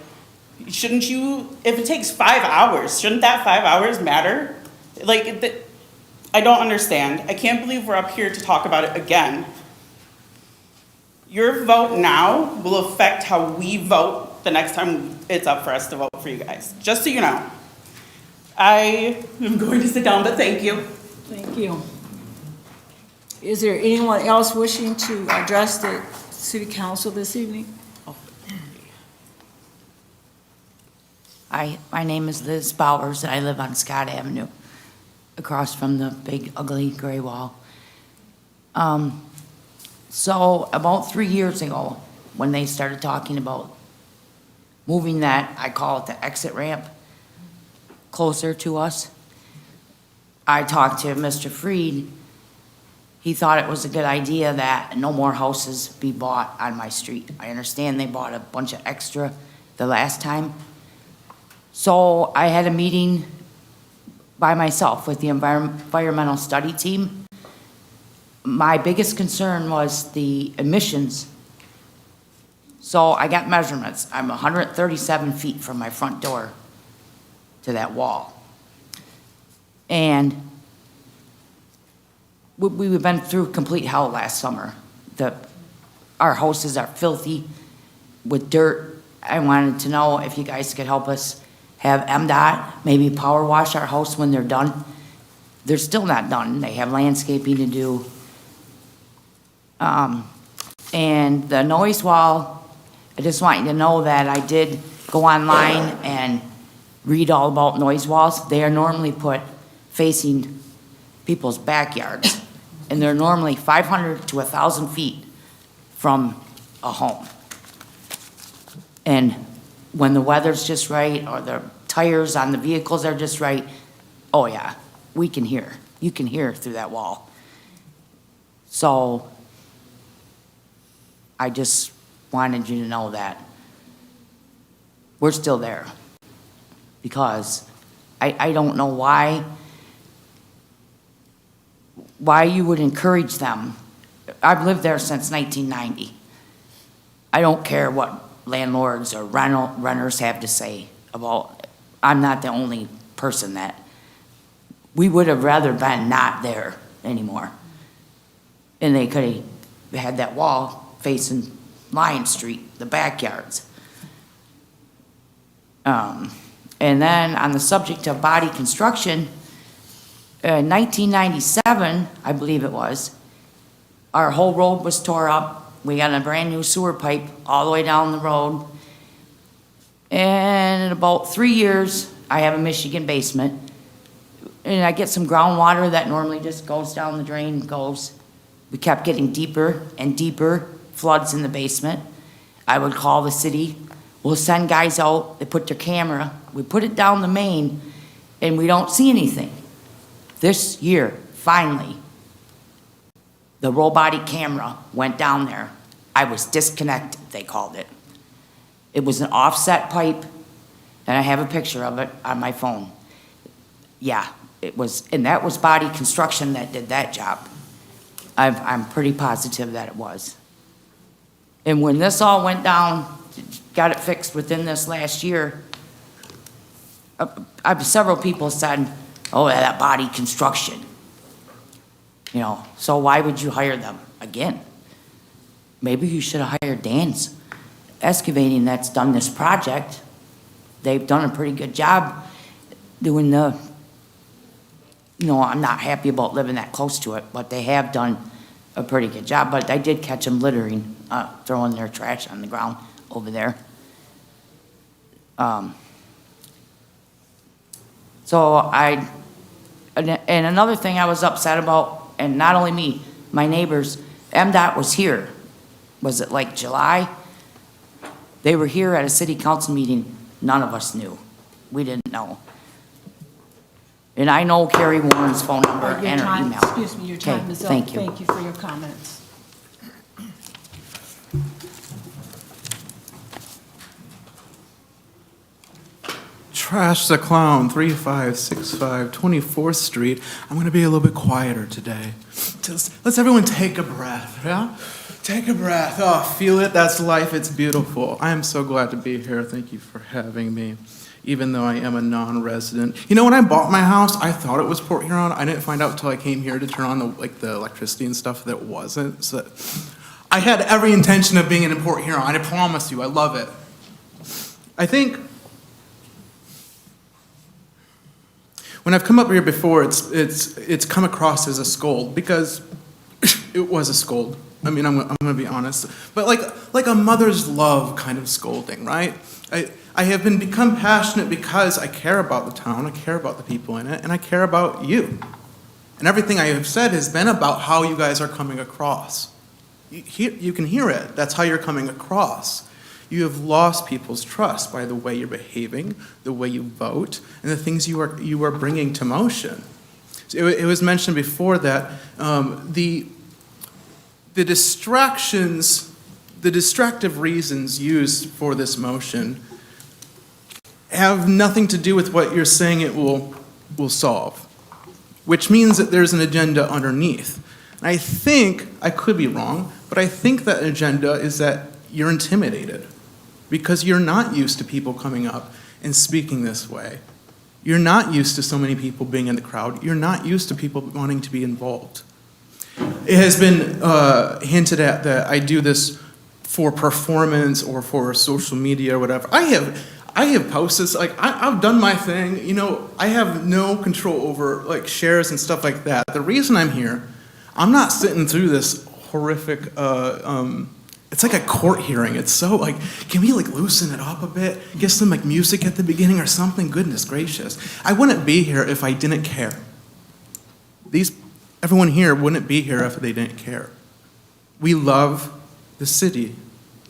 shouldn't you, if it takes 5 hours, shouldn't that 5 hours matter? Like, I don't understand. I can't believe we're up here to talk about it again. Your vote now will affect how we vote the next time it's up for us to vote for you guys, just so you know. I am going to sit down, but thank you. Thank you. Is there anyone else wishing to address the city council this evening? Hi, my name is Liz Bowers, and I live on Scott Avenue, across from the big ugly gray wall. So about 3 years ago, when they started talking about moving that, I call it the exit ramp, closer to us, I talked to Mr. Freed. He thought it was a good idea that no more houses be bought on my street. I understand they bought a bunch of extra the last time. So I had a meeting by myself with the environmental study team. My biggest concern was the emissions. So I got measurements. I'm 137 feet from my front door to that wall. And we've been through complete hell last summer. Our houses are filthy with dirt. I wanted to know if you guys could help us have MDOT maybe power wash our house when they're done. They're still not done. They have landscaping to do. And the noise wall, I just want you to know that I did go online and read all about noise walls. They are normally put facing people's backyards, and they're normally 500 to 1,000 feet from a home. And when the weather's just right, or the tires on the vehicles are just right, oh yeah, we can hear. You can hear through that wall. So I just wanted you to know that we're still there, because I don't know why you would encourage them. I've lived there since 1990. I don't care what landlords or renters have to say about, I'm not the only person that, we would have rather been not there anymore. And they could have had that wall facing Lion Street, the backyards. And then on the subject of body construction, in 1997, I believe it was, our whole road was tore up. We got a brand new sewer pipe all the way down the road. And in about 3 years, I have a Michigan basement. And I get some groundwater that normally just goes down the drain, goes. We kept getting deeper and deeper floods in the basement. I would call the city. We'll send guys out, they put their camera, we put it down the main, and we don't see anything. This year, finally, the robotic camera went down there. I was disconnected, they called it. It was an offset pipe, and I have a picture of it on my phone. Yeah, it was, and that was body construction that did that job. I'm pretty positive that it was. And when this all went down, got it fixed within this last year. Several people said, oh, yeah, that body construction. You know, so why would you hire them again? Maybe you should have hired Dan's Excavating that's done this project. They've done a pretty good job doing the, you know, I'm not happy about living that close to it, but they have done a pretty good job. But I did catch them littering, throwing their trash on the ground over there. And another thing I was upset about, and not only me, my neighbors, MDOT was here. Was it like July? They were here at a city council meeting. None of us knew. We didn't know. And I know Carrie Warren's phone number and her email. Excuse me, your time Okay, is up. thank you. Thank you for your comments. Trash the Clown, 3565 24th Street. I'm going to be a little bit quieter today. Let's everyone take a breath, yeah? Take a breath. Oh, feel it. That's life. It's beautiful. I am so glad to be here. Thank you for having me, even though I am a non-resident. You know, when I bought my house, I thought it was Port Huron. I didn't find out until I came here to turn on the electricity and stuff that it wasn't. So I had every intention of being in Port Huron. I promise you, I love it. I think when I've come up here before, it's come across as a scold because it was a scold. I mean, I'm going to be honest, but like a mother's love kind of scolding, right? I have become passionate because I care about the town, I care about the people in it, and I care about you. And everything I have said has been about how you guys are coming across. You can hear it. That's how you're coming across. You have lost people's trust by the way you're behaving, the way you vote, and the things you are bringing to motion. It was mentioned before that the distractions, the distractive reasons used for this motion have nothing to do with what you're saying it will solve, which means that there's an agenda underneath. And I think, I could be wrong, but I think that agenda is that you're intimidated because you're not used to people coming up and speaking this way. You're not used to so many people being in the crowd. You're not used to people wanting to be involved. It has been hinted at that I do this for performance or for social media or whatever. I have posted, like, I've done my thing. You know, I have no control over, like, shares and stuff like that. The reason I'm here, I'm not sitting through this horrific, it's like a court hearing. It's so, like, can we, like, loosen it up a bit? Get some, like, music at the beginning or something? Goodness gracious. I wouldn't be here if I didn't care. Everyone here wouldn't be here if they didn't care. We love the city.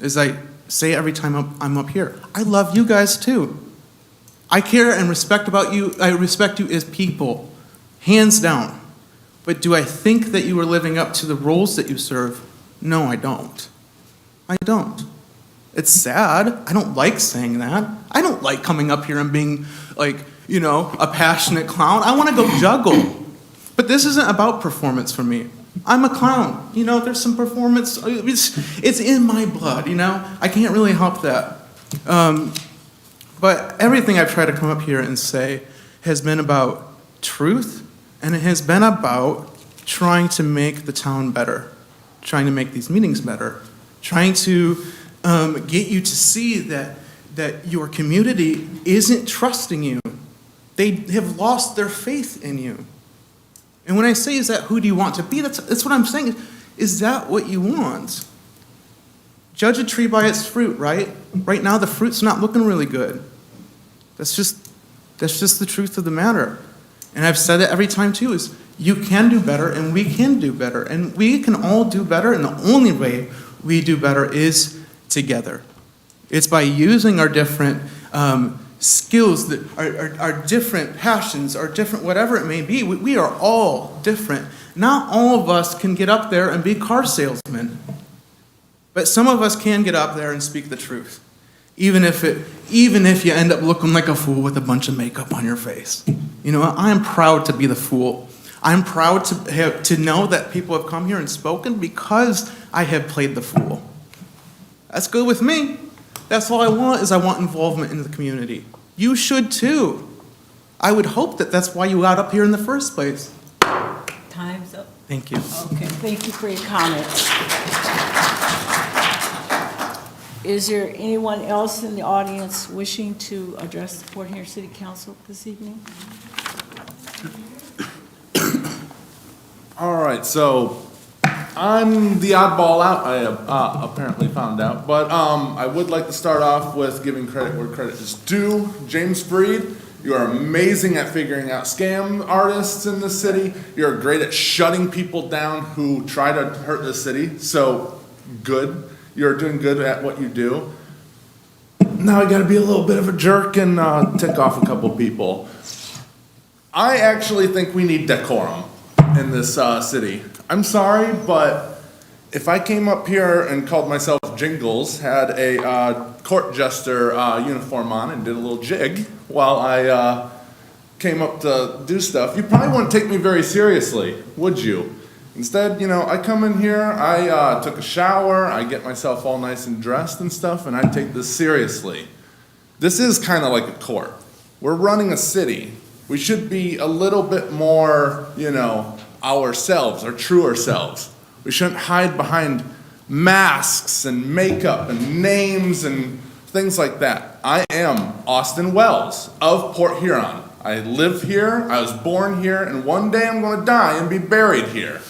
As I say every time I'm up here, I love you guys too. I care and respect about you. I respect you as people, hands down. But do I think that you are living up to the roles that you serve? No, I don't. I don't. It's sad. I don't like saying that. I don't like coming up here and being, like, you know, a passionate clown. I want to go juggle. But this isn't about performance for me. I'm a clown. You know, there's some performance. It's in my blood, you know? I can't really help that. But everything I've tried to come up here and say has been about truth, and it has been about trying to make the town better, trying to make these meetings better, trying to get you to see that your community isn't trusting you. They have lost their faith in you. And when I say, is that who do you want to be, that's what I'm saying. Is that what you want? Judge a tree by its fruit, right? Right now, the fruit's not looking really good. That's just the truth of the matter. And I've said it every time, too, is you can do better, and we can do better. And we can all do better, and the only way we do better is together. It's by using our different skills, that our different passions, our different whatever it may be. We are all different. Not all of us can get up there and be car salesmen, but some of us can get up there and speak the truth, even if you end up looking like a fool with a bunch of makeup on your face. You know, I am proud to be the fool. I'm proud to know that people have come here and spoken because I have played the fool. That's good with me. That's all I want, is I want involvement in the community. You should too. I would hope that that's why you got up here in the first place. Time's up. Thank you. Okay, thank you for your comments. Is there anyone else in the audience wishing to address the Port Huron City Council this evening? All right, so I'm the oddball out, I have apparently found out. But I would like to start off with giving credit where credit is due. James Freed, you are amazing at figuring out scam artists in the city. You're great at shutting people down who try to hurt the city. So good. You're doing good at what you do. Now I gotta be a little bit of a jerk and tick off a couple people. I actually think we need decorum in this city. I'm sorry, but if I came up here and called myself Jingles, had a court jester uniform on and did a little jig while I came up to do stuff, you probably wouldn't take me very seriously, would you? Instead, you know, I come in here, I took a shower, I get myself all nice and dressed and stuff, and I take this seriously. This is kind of like a court. We're running a city. We should be a little bit more, you know, ourselves, our truer selves. We shouldn't hide behind masks and makeup and names and things like that. I am Austin Wells of Port Huron. I live here, I was born here, and one day I'm going to die and be buried here.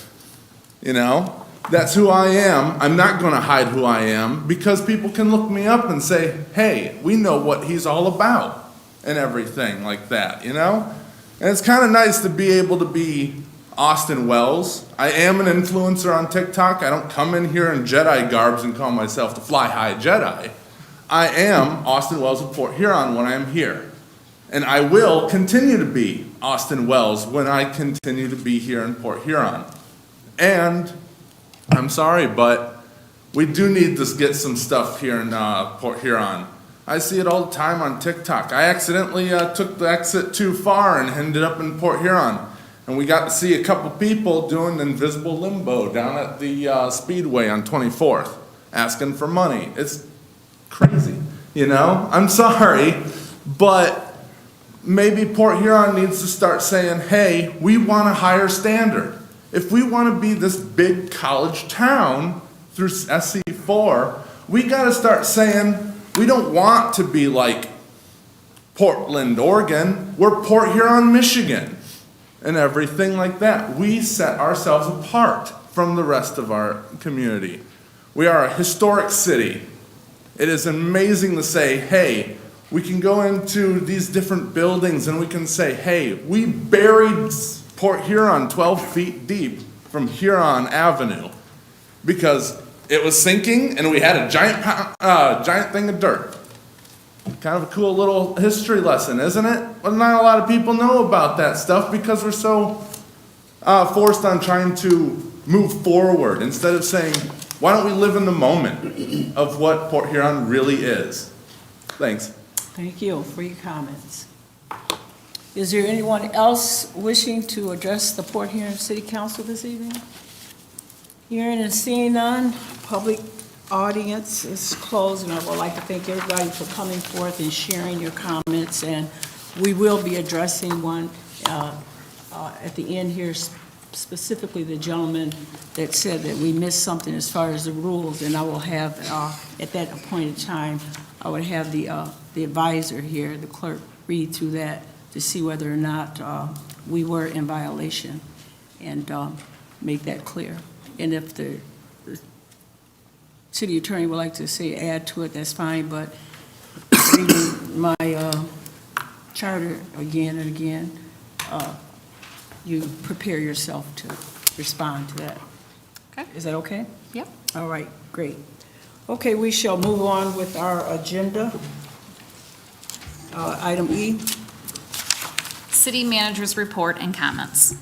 You know, that's who I am. I'm not going to hide who I am because people can look me up and say, hey, we know what he's all about and everything like that, you know? And it's kind of nice to be able to be Austin Wells. I am an influencer on TikTok. I don't come in here in Jedi garbs and call myself the Fly High Jedi. I am Austin Wells of Port Huron when I am here. And I will continue to be Austin Wells when I continue to be here in Port Huron. And I'm sorry, but we do need to get some stuff here in Port Huron. I see it all the time on TikTok. I accidentally took the exit too far and ended up in Port Huron. And we got to see a couple people doing invisible limbo down at the Speedway on 24th, asking for money. It's crazy, you know? I'm sorry, but maybe Port Huron needs to start saying, hey, we want a higher standard. If we want to be this big college town through SC4, we got to start saying we don't want to be like Portland, Oregon. We're Port Huron, Michigan, and everything like that. We set ourselves apart from the rest of our community. We are a historic city. It is amazing to say, hey, we can go into these different buildings and we can say, hey, we buried Port Huron 12 feet deep from Huron Avenue because it was sinking and we had a giant thing of dirt. Kind of a cool little history lesson, isn't it? Well, not a lot of people know about that stuff because we're so forced on trying to move forward instead of saying, why don't we live in the moment of what Port Huron really is? Thanks. Thank you for your comments. Is there anyone else wishing to address the Port Huron City Council this evening? Hearing and seeing none, public audience is closed, and I would like to thank everybody for coming forth and sharing your comments, and we will be addressing one at the end here, specifically the gentleman that said that we missed something as far as the rules, and I will have, at that appointed time, I would have the advisor here, the clerk, read through that to see whether or not we were in violation and make that clear. And if the city attorney would like to say add to it, that's fine, but reading my charter again and again, you prepare yourself to respond to that. Okay. Is that okay? Yep. All right, great. Okay, we shall move on with our agenda. Item E. City manager's report and comments.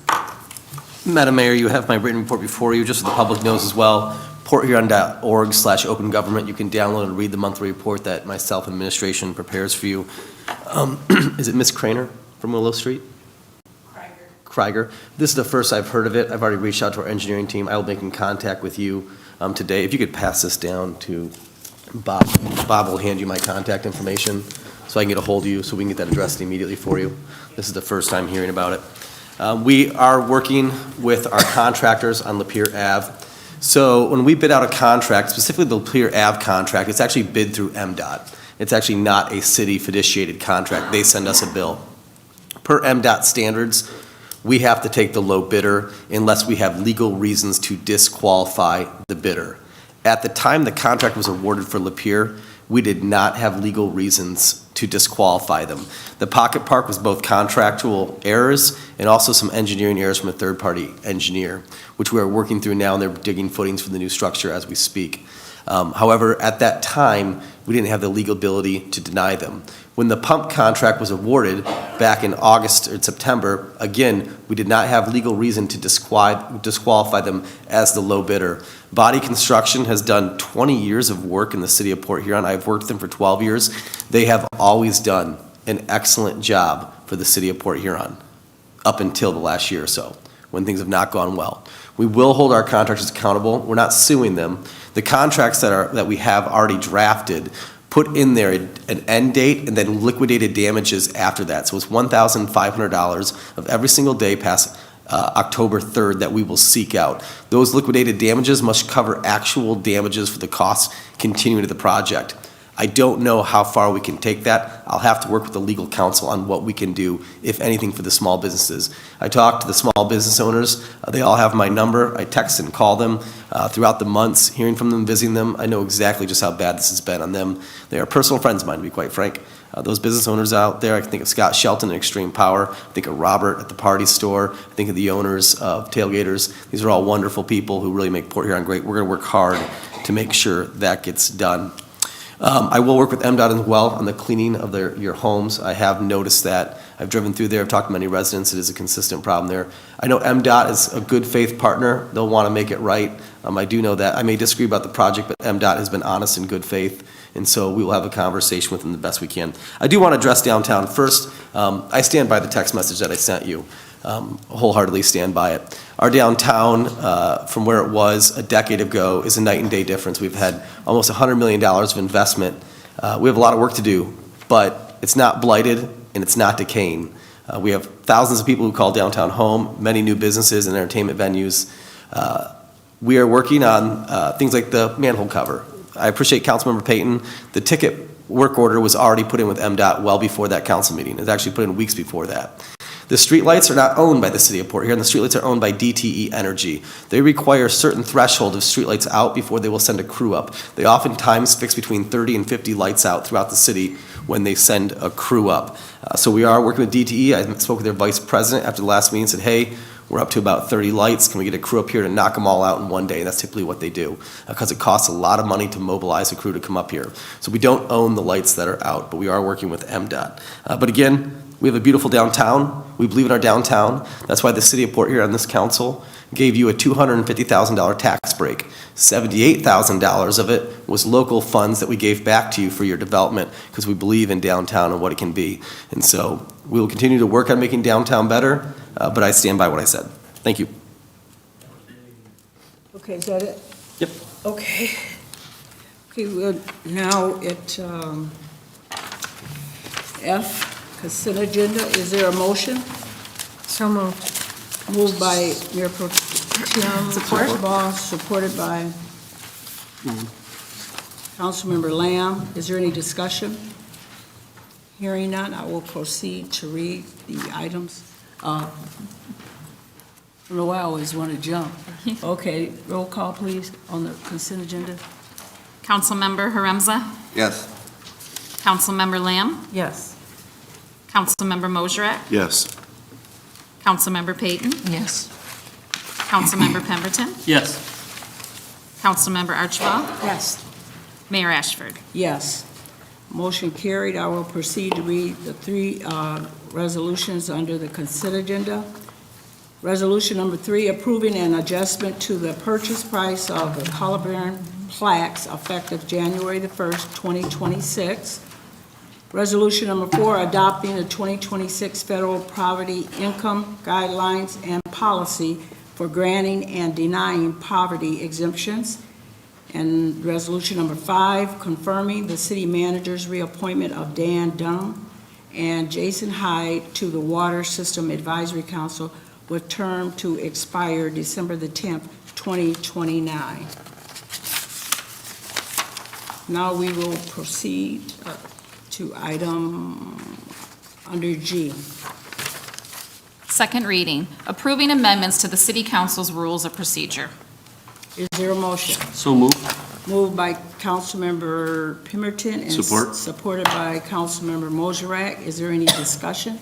Madam Mayor, you have my written report before you, just so the public knows as well. porthuron.org/open-government. You can download and read the monthly report that myself and administration prepares for you. Is it Ms. Craner from Willow Street? Krieger. This is the first I've heard of it. I've already reached out to our engineering team. I will make in contact with you today. If you could pass this down to Bob will hand you my contact information so I can get a hold of you, so we can get that addressed immediately for you. This is the first time hearing about it. We are working with our contractors on Lapeer Ave. So when we bid out a contract, specifically the Lapeer Ave contract, it's actually bid through MDOT. It's actually not a city fiduciated contract. They send us a bill. Per MDOT standards, we have to take the low bidder unless we have legal reasons to disqualify the bidder. At the time the contract was awarded for Lapeer, we did not have legal reasons to disqualify them. The pocket park was both contractual errors and also some engineering errors from a third-party engineer, which we are working through now, and they're digging footings for the new structure as we speak. However, at that time, we didn't have the legal ability to deny them. When the pump contract was awarded back in August or September, again, we did not have legal reason to disqualify them as the low bidder. Body Construction has done 20 years of work in the city of Port Huron. I've worked with them for 12 years. They have always done an excellent job for the city of Port Huron up until the last year or so, when things have not gone well. We will hold our contractors accountable. We're not suing them. The contracts that we have already drafted put in there an end date and then liquidated damages after that. So it's $1,500 of every single day past October 3rd that we will seek out. Those liquidated damages must cover actual damages for the costs continuing to the project. I don't know how far we can take that. I'll have to work with the legal counsel on what we can do, if anything, for the small businesses. I talked to the small business owners. They all have my number. I text and call them throughout the months, hearing from them, visiting them. I know exactly just how bad this has been on them. They are personal friends of mine, to be quite frank. Those business owners out there, I think of Scott Shelton at Extreme Power. I think of Robert at the Party Store. I think of the owners of Tailgaters. These are all wonderful people who really make Port Huron great. We're going to work hard to make sure that gets done. I will work with MDOT as well on the cleaning of your homes. I have noticed that. I've driven through there. I've talked to many residents. It is a consistent problem there. I know MDOT is a good faith partner. They'll want to make it right. I do know that. I may disagree about the project, but MDOT has been honest and good faith, and so we will have a conversation with them the best we can. I do want to address downtown. First, I stand by the text message that I sent you. Wholeheartedly stand by it. Our downtown, from where it was a decade ago, is a night and day difference. We've had almost $100 million of investment. We have a lot of work to do, but it's not blighted and it's not decaying. We have thousands of people who call downtown home, many new businesses and entertainment venues. We are working on things like the manhole cover. I appreciate Councilmember Payton. The ticket work order was already put in with MDOT well before that council meeting. It was actually put in weeks before that. The streetlights are not owned by the city of Port Huron. The streetlights are owned by DTE Energy. They require a certain threshold of streetlights out before they will send a crew up. They oftentimes fix between 30 and 50 lights out throughout the city when they send a crew up. So we are working with DTE. I spoke with their vice president after the last meeting and said, hey, we're up to about 30 lights. Can we get a crew up here to knock them all out in one day? And that's typically what they do, because it costs a lot of money to mobilize a crew to come up here. So we don't own the lights that are out, but we are working with MDOT. But again, we have a beautiful downtown. We believe in our downtown. That's why the city of Port Huron, this council, gave you a $250,000 tax break. $78,000 of it was local funds that we gave back to you for your development, because we believe in downtown and what it can be. And so we will continue to work on making downtown better, but I stand by what I said. Thank you. Okay, is that it? Yep. Okay. Okay, we're now at F, consent agenda. Is there a motion? So moved. Moved by Mayor Pro Tem Archibald, supported by Councilmember Lamb. Is there any discussion? Hearing none, I will proceed to read the items. I don't know why I always want to jump. Okay, roll call, please, on the consent agenda. Councilmember Haremza? Yes. Councilmember Lamb? Yes. Councilmember Mosrak? Yes. Councilmember Payton? Yes. Councilmember Pemberton? Yes. Councilmember Archibald? Yes. Mayor Ashford? Yes. Motion carried. I will proceed to read the three resolutions under the consent agenda. Resolution number 3, approving an adjustment to the purchase price of the Columbine plaques effective January the 1st, 2026. Resolution number 4, adopting the 2026 Federal Poverty Income Guidelines and Policy for granting and denying poverty exemptions. And resolution number 5, confirming the city manager's reappointment of Dan Dunham and Jason Hyde to the Water System Advisory Council with term to expire December the 10th, 2029. Now we will proceed to item under G. Second reading, approving amendments to the City Council's Rules of Procedure. Is there a motion? So moved. Moved by Councilmember Pemberton and Support. supported by Councilmember Mosrak. Is there any discussion?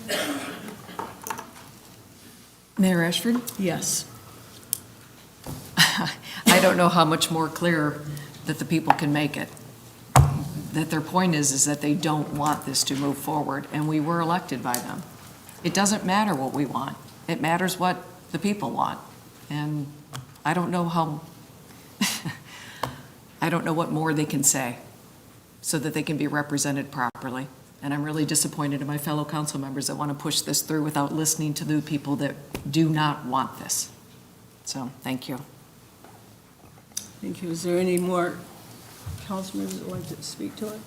Mayor Ashford? Yes. I don't know how much more clear that the people can make it. That their point is that they don't want this to move forward, and we were elected by them. It doesn't matter what we want. It matters what the people want. And I don't know how, I don't know what more they can say so that they can be represented properly. And I'm really disappointed in my fellow council members that want to push this through without listening to the people that do not want this. So, thank you. Thank you. Is there any more council members that want to speak to it?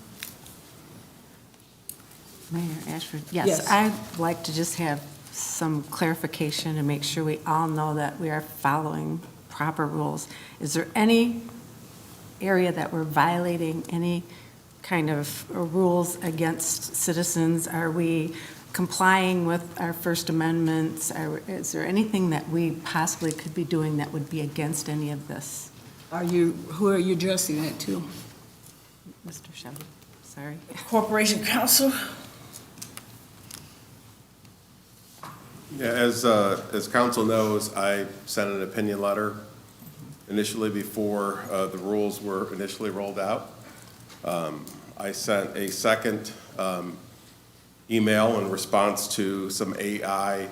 Mayor Ashford? Yes. Yes, I'd like to just have some clarification and make sure we all know that we are following proper rules. Is there any area that we're violating any kind of rules against citizens? Are we complying with our First Amendments? Is there anything that we possibly could be doing that would be against any of this? Who are you addressing that to? Mr. Shelby, sorry. Corporation Counsel? Yeah, as council knows, I sent an opinion letter initially before the rules were initially rolled out. I sent a second email in response to some AI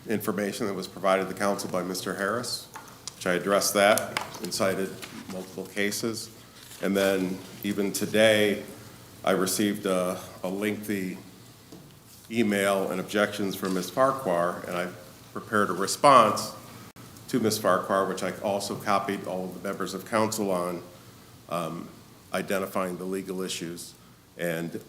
information that was provided to the council by Mr. Harris, which I addressed that and cited multiple cases. And then even today, I received a lengthy email and objections from Ms. Farquhar, and I prepared a response to Ms. Farquhar, which I also copied all of the members of council on, identifying the legal issues. And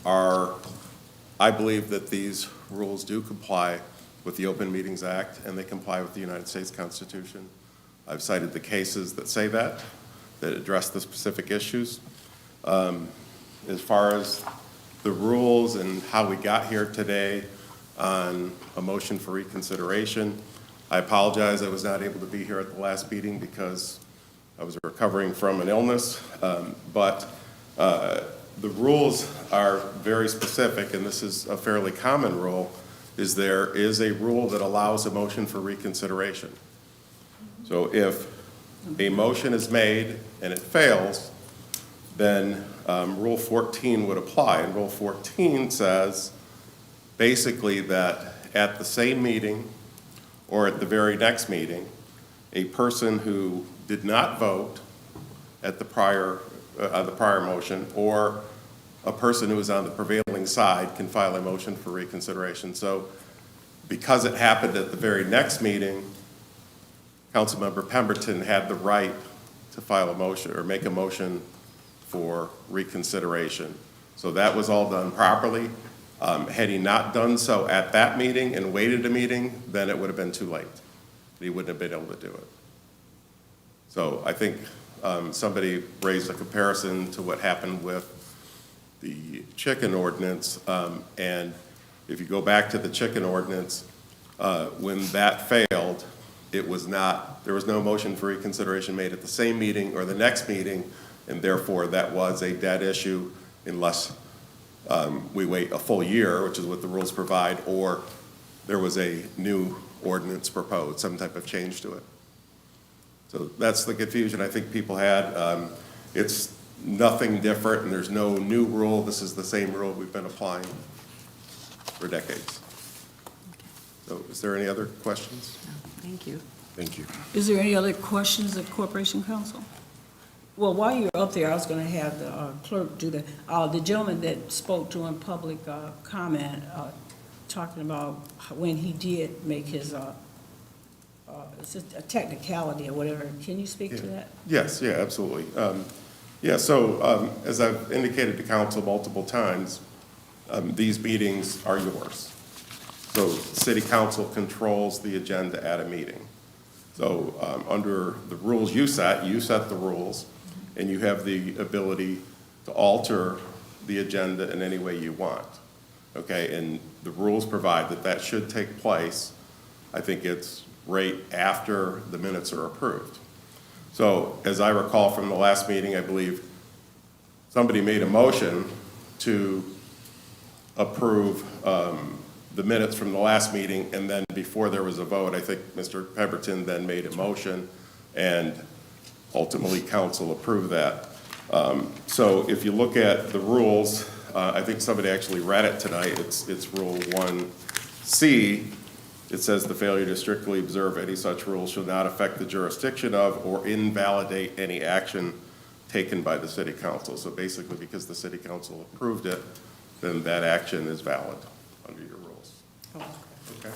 I believe that these rules do comply with the Open Meetings Act, and they comply with the United States Constitution. I've cited the cases that say that address the specific issues. As far as the rules and how we got here today on a motion for reconsideration, I apologize I was not able to be here at the last meeting because I was recovering from an illness, but the rules are very specific, and this is a fairly common rule, is there is a rule that allows a motion for reconsideration. So if a motion is made and it fails, then Rule 14 would apply. And Rule 14 says basically that at the same meeting or at the very next meeting, a person who did not vote at the prior motion, or a person who is on the prevailing side can file a motion for reconsideration. So because it happened at the very next meeting, Councilmember Pemberton had the right to file a motion or make a motion for reconsideration. So that was all done properly. Had he not done so at that meeting and waited a meeting, then it would have been too late. He wouldn't have been able to do it. So I think somebody raised a comparison to what happened with the chicken ordinance. And if you go back to the chicken ordinance, when that failed, there was no motion for reconsideration made at the same meeting or the next meeting, and therefore that was a dead issue unless we wait a full year, which is what the rules provide, or there was a new ordinance proposed, some type of change to it. So that's the confusion I think people had. It's nothing different, and there's no new rule. This is the same rule we've been applying for decades. So is there any other questions? Thank you. Thank you. Is there any other questions of Corporation Counsel? Well, while you're up there, I was going to have the clerk do the gentleman that spoke during public comment, talking about when he did make his it's just a technicality or whatever. Can you speak to that? Yes, yeah, absolutely. So as I've indicated to council multiple times, these meetings are yours. So city council controls the agenda at a meeting. So under the rules you set the rules, and you have the ability to alter the agenda in any way you want. Okay, and the rules provide that that should take place. I think it's right after the minutes are approved. So as I recall from the last meeting, I believe somebody made a motion to approve the minutes from the last meeting, and then before there was a vote, I think Mr. Pemberton then made a motion, and ultimately council approved that. So if you look at the rules, I think somebody actually read it tonight. It's Rule 1C. It says the failure to strictly observe any such rules shall not affect the jurisdiction of or invalidate any action taken by the city council. So basically, because the city council approved it, then that action is valid under your rules. Okay.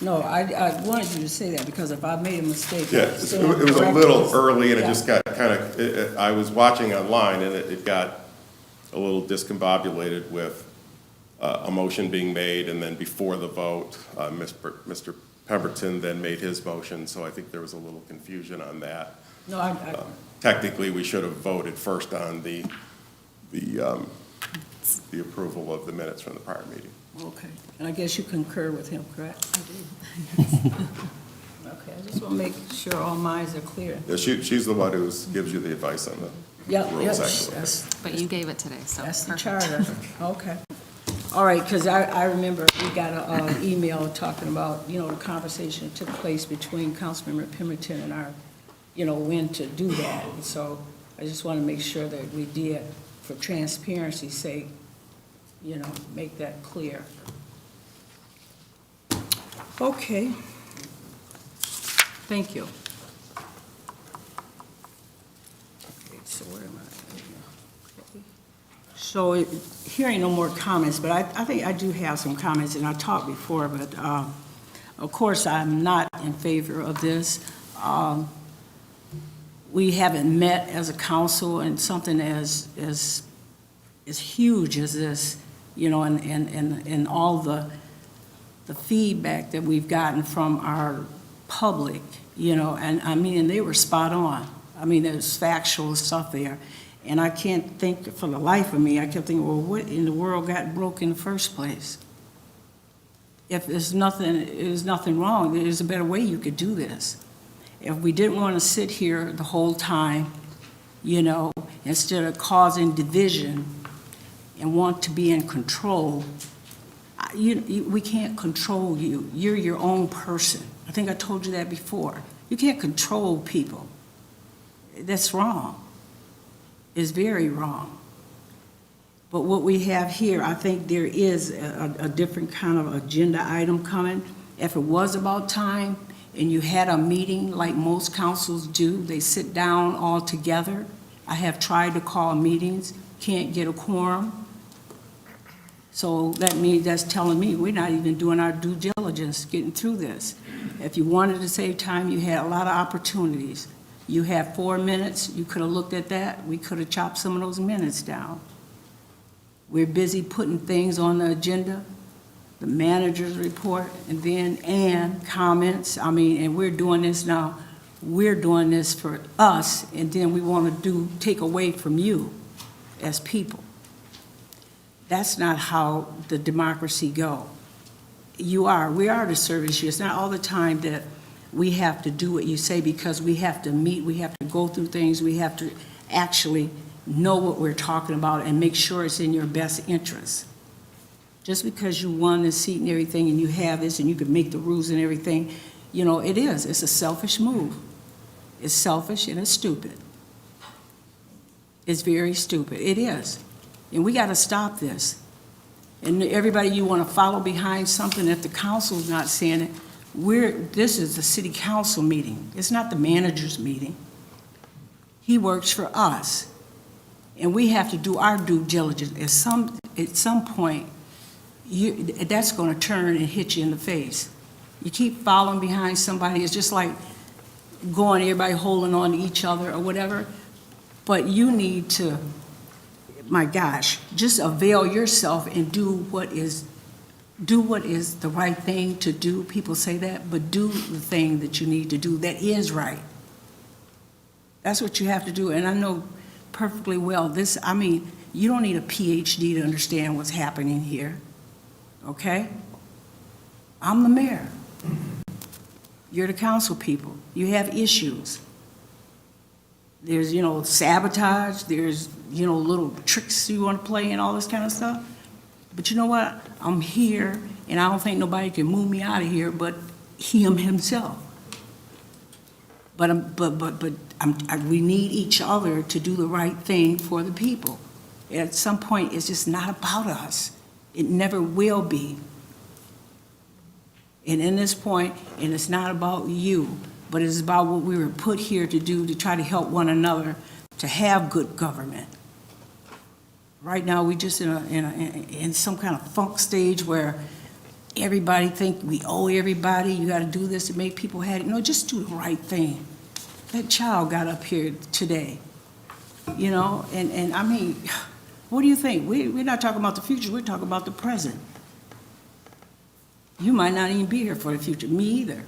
No, I wanted you to say that, because if I made a mistake. Yeah, it was a little early, and it just got kind of, I was watching online, and it got a little discombobulated with a motion being made, and then before the vote, Mr. Pemberton then made his motion, so I think there was a little confusion on that. No, Technically, we should have voted first on the approval of the minutes from the prior meeting. Okay, and I guess you concur with him, correct? I do. Okay, I just want to make sure all minds are clear. Yeah, she's the one who gives you the advice on the rules, actually. But you gave it today, so. That's the perfect. charter. Okay. All right, because I remember we got an email talking about, the conversation that took place between Councilmember Pemberton and our, when to do that. And so I just want to make sure that we did, for transparency's sake, make that clear. Okay. Thank you. Okay, so where am I? Okay. So hearing no more comments, but I think I do have some comments, and I talked before, but of course I'm not in favor of this. We haven't met as a council, and something as huge as this, and all the feedback that we've gotten from our public, and I mean, they were spot on. I mean, there's factual stuff there. And I can't think for the life of me, I kept thinking, well, what in the world got broke in the first place? If there's nothing wrong, there's a better way you could do this. If we didn't want to sit here the whole time, instead of causing division and want to be in control, we can't control you. You're your own person. I think I told you that before. You can't control people. That's wrong. It's very wrong. But what we have here, I think there is a different kind of agenda item coming. If it was about time and you had a meeting like most councils do, they sit down all together. I have tried to call meetings, can't get a quorum. So that's telling me we're not even doing our due diligence getting through this. If you wanted to save time, you had a lot of opportunities. You have 4 minutes, you could have looked at that, we could have chopped some of those minutes down. We're busy putting things on the agenda, the manager's report, and comments. I mean, and we're doing this now, we're doing this for us, and then we want to take away from you as people. That's not how the democracy go. We are to service you. It's not all the time that we have to do what you say, because we have to meet, we have to go through things, we have to actually know what we're talking about and make sure it's in your best interest. Just because you won this seat and everything and you have this and you can make the rules and everything, it's a selfish move. It's selfish and it's stupid. It's very stupid. It is. And we got to stop this. And everybody, you want to follow behind something, if the council's not saying it, this is the city council meeting. It's not the manager's meeting. He works for us. And we have to do our due diligence. At some point, that's going to turn and hit you in the face. You keep following behind somebody, it's just like going, everybody holding on to each other or whatever. But you need to, my gosh, just avail yourself and do what is the right thing to do. People say that, but do the thing that you need to do that is right. That's what you have to do. And I know perfectly well this, I mean, you don't need a PhD to understand what's happening here, okay? I'm the mayor. You're the council people. You have issues. There's, sabotage, there's, little tricks you want to play and all this kind of stuff. But you know what? I'm here, and I don't think nobody can move me out of here but him himself. We need each other to do the right thing for the people. At some point, it's just not about us. It never will be. And in this point, and it's not about you, but it's about what we were put here to do, to try to help one another to have good government. Right now, we just in some kind of funk stage where everybody think we owe everybody. You got to do this to make people happy. No, just do the right thing. That child got up here today, and I mean, what do you think? We're not talking about the future. We're talking about the present. You might not even be here for the future. Me either.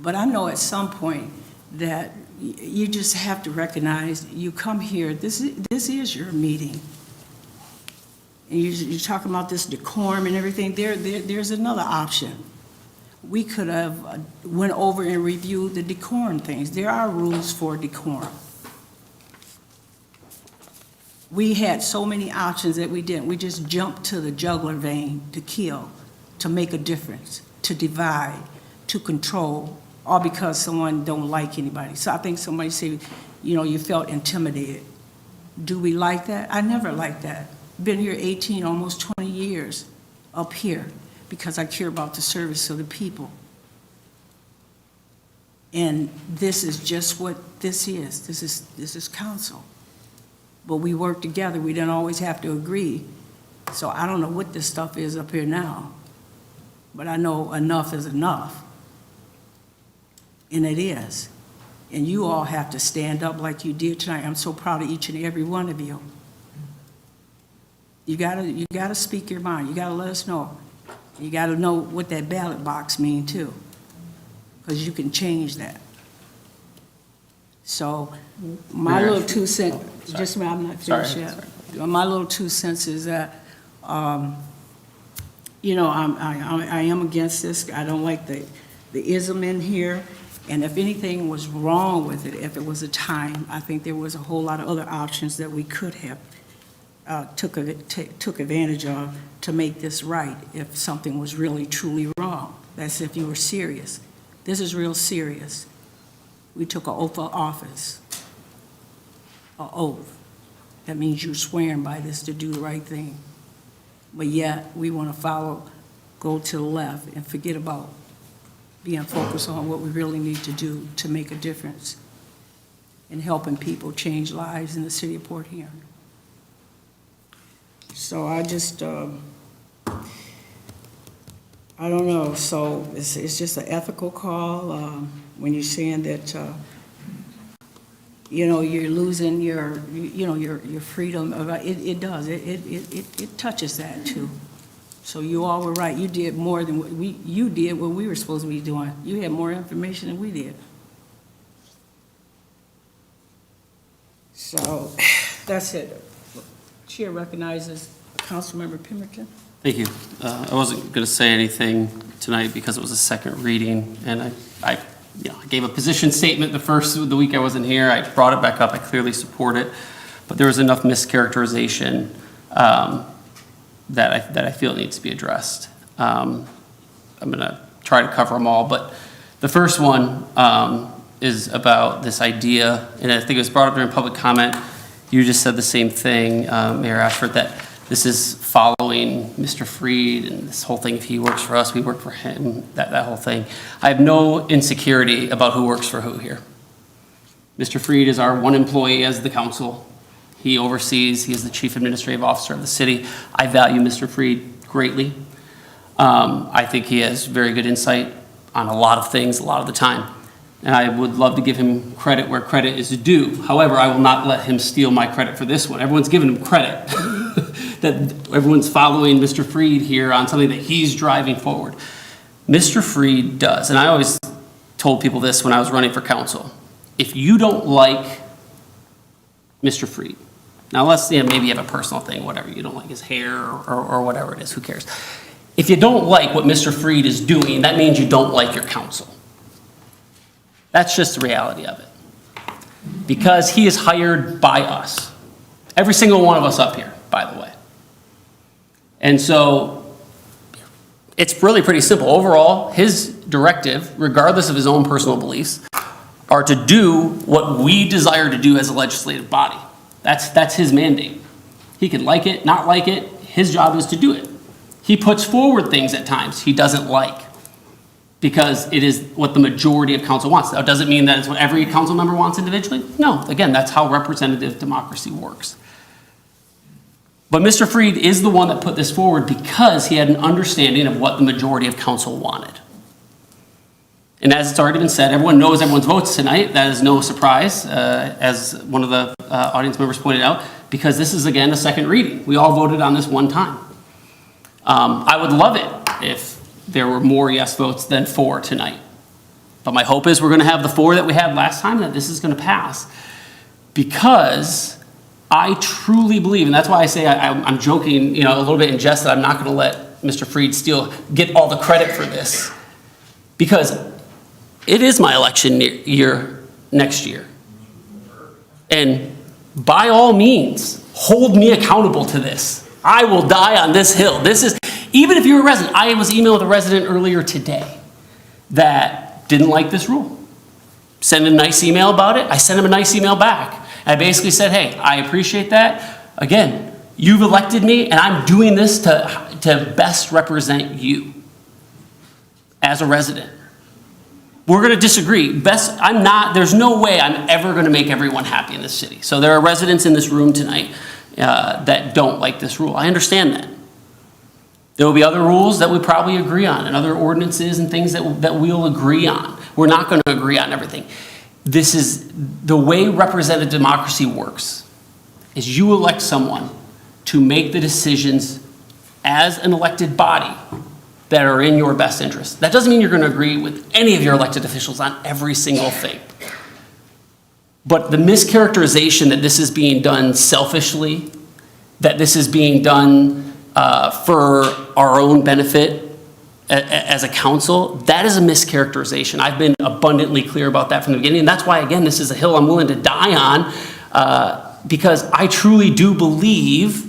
But I know at some point that you just have to recognize you come here. This is your meeting. And you're talking about this decorum and everything. There's another option. We could have went over and reviewed the decorum things. There are rules for decorum. We had so many options that we didn't. We just jumped to the jugular vein to kill, to make a difference, to divide, to control, all because someone don't like anybody. So I think somebody said, you felt intimidated. Do we like that? I never liked that. Been here 18, almost 20 years up here because I care about the service of the people. And this is just what this is. This is council. But we work together. We don't always have to agree. So I don't know what this stuff is up here now. But I know enough is enough. And it is. And you all have to stand up like you did tonight. I'm so proud of each and every one of you. You gotta speak your mind. You gotta let us know. You gotta know what that ballot box means too, because you can change that. So my little 2 cents, just I'm not finished yet. My little 2 cents is that, I am against this. I don't like the ism in here. And if anything was wrong with it, if it was a time, I think there was a whole lot of other options that we could have took advantage of to make this right if something was really, truly wrong. That's if you were serious. This is real serious. We took an oath of office, an oath. That means you're swearing by this to do the right thing. But yet, we want to go to the left and forget about being focused on what we really need to do to make a difference in helping people change lives in the city of Port Huron. So I just, I don't know. So it's just an ethical call when you're saying that, you're losing your freedom. It does. It touches that too. So you all were right. You did more than you did what we were supposed to be doing. You had more information than we did. So that's it. Chair recognizes Councilmember Pemberton. Thank you. I wasn't going to say anything tonight because it was a second reading, and I gave a position statement the week I wasn't here. I brought it back up. I clearly support it, but there was enough mischaracterization that I feel it needs to be addressed. I'm going to try to cover them all, but the first one is about this idea, and I think it was brought up during public comment. You just said the same thing, Mayor Ashford, that this is following Mr. Freed and this whole thing. If he works for us, we work for him, that whole thing. I have no insecurity about who works for who here. Mr. Freed is our one employee as the council. He oversees, he is the chief administrative officer of the city. I value Mr. Freed greatly. I think he has very good insight on a lot of things a lot of the time. And I would love to give him credit where credit is due. However, I will not let him steal my credit for this one. Everyone's giving him credit. That everyone's following Mr. Freed here on something that he's driving forward. Mr. Freed does, and I always told people this when I was running for council. If you don't like Mr. Freed, now let's say maybe you have a personal thing, whatever, you don't like his hair or whatever it is, who cares? If you don't like what Mr. Freed is doing, that means you don't like your council. That's just the reality of it. Because he is hired by us. Every single one of us up here, by the way. And so it's really pretty simple. Overall, his directive, regardless of his own personal beliefs, are to do what we desire to do as a legislative body. That's his mandate. He can like it, not like it. His job is to do it. He puts forward things at times he doesn't like because it is what the majority of council wants. That doesn't mean that it's what every council member wants individually. No, again, that's how representative democracy works. But Mr. Freed is the one that put this forward because he had an understanding of what the majority of council wanted. And as it's already been said, everyone knows everyone's votes tonight. That is no surprise, as one of the audience members pointed out, because this is, again, a second reading. We all voted on this one time. I would love it if there were more yes votes than 4 tonight. But my hope is we're going to have the 4 that we had last time, that this is going to pass. Because I truly believe, and that's why I say I'm joking, a little bit in jest, that I'm not going to let Mr. Freed get all the credit for this. Because it is my election year next year. And by all means, hold me accountable to this. I will die on this hill. Even if you're a resident, I was emailing with a resident earlier today that didn't like this rule. Sent a nice email about it. I sent him a nice email back. I basically said, hey, I appreciate that. Again, you've elected me, and I'm doing this to best represent you as a resident. We're going to disagree. There's no way I'm ever going to make everyone happy in this city. So there are residents in this room tonight that don't like this rule. I understand that. There will be other rules that we probably agree on, and other ordinances and things that we'll agree on. We're not going to agree on everything. This is the way representative democracy works, is you elect someone to make the decisions as an elected body that are in your best interest. That doesn't mean you're going to agree with any of your elected officials on every single thing. But the mischaracterization that this is being done selfishly, that this is being done for our own benefit as a council, that is a mischaracterization. I've been abundantly clear about that from the beginning. And that's why, again, this is a hill I'm willing to die on, because I truly do believe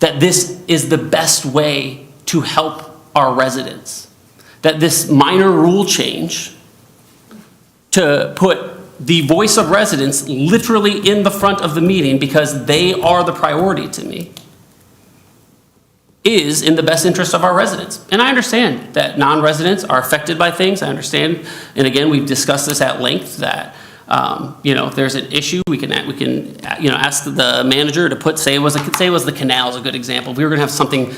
that this is the best way to help our residents. That this minor rule change to put the voice of residents literally in the front of the meeting, because they are the priority to me, is in the best interest of our residents. And I understand that non-residents are affected by things. I understand, and again, we've discussed this at length, that if there's an issue, we can ask the manager to say it was the canal is a good example. If we were going to have something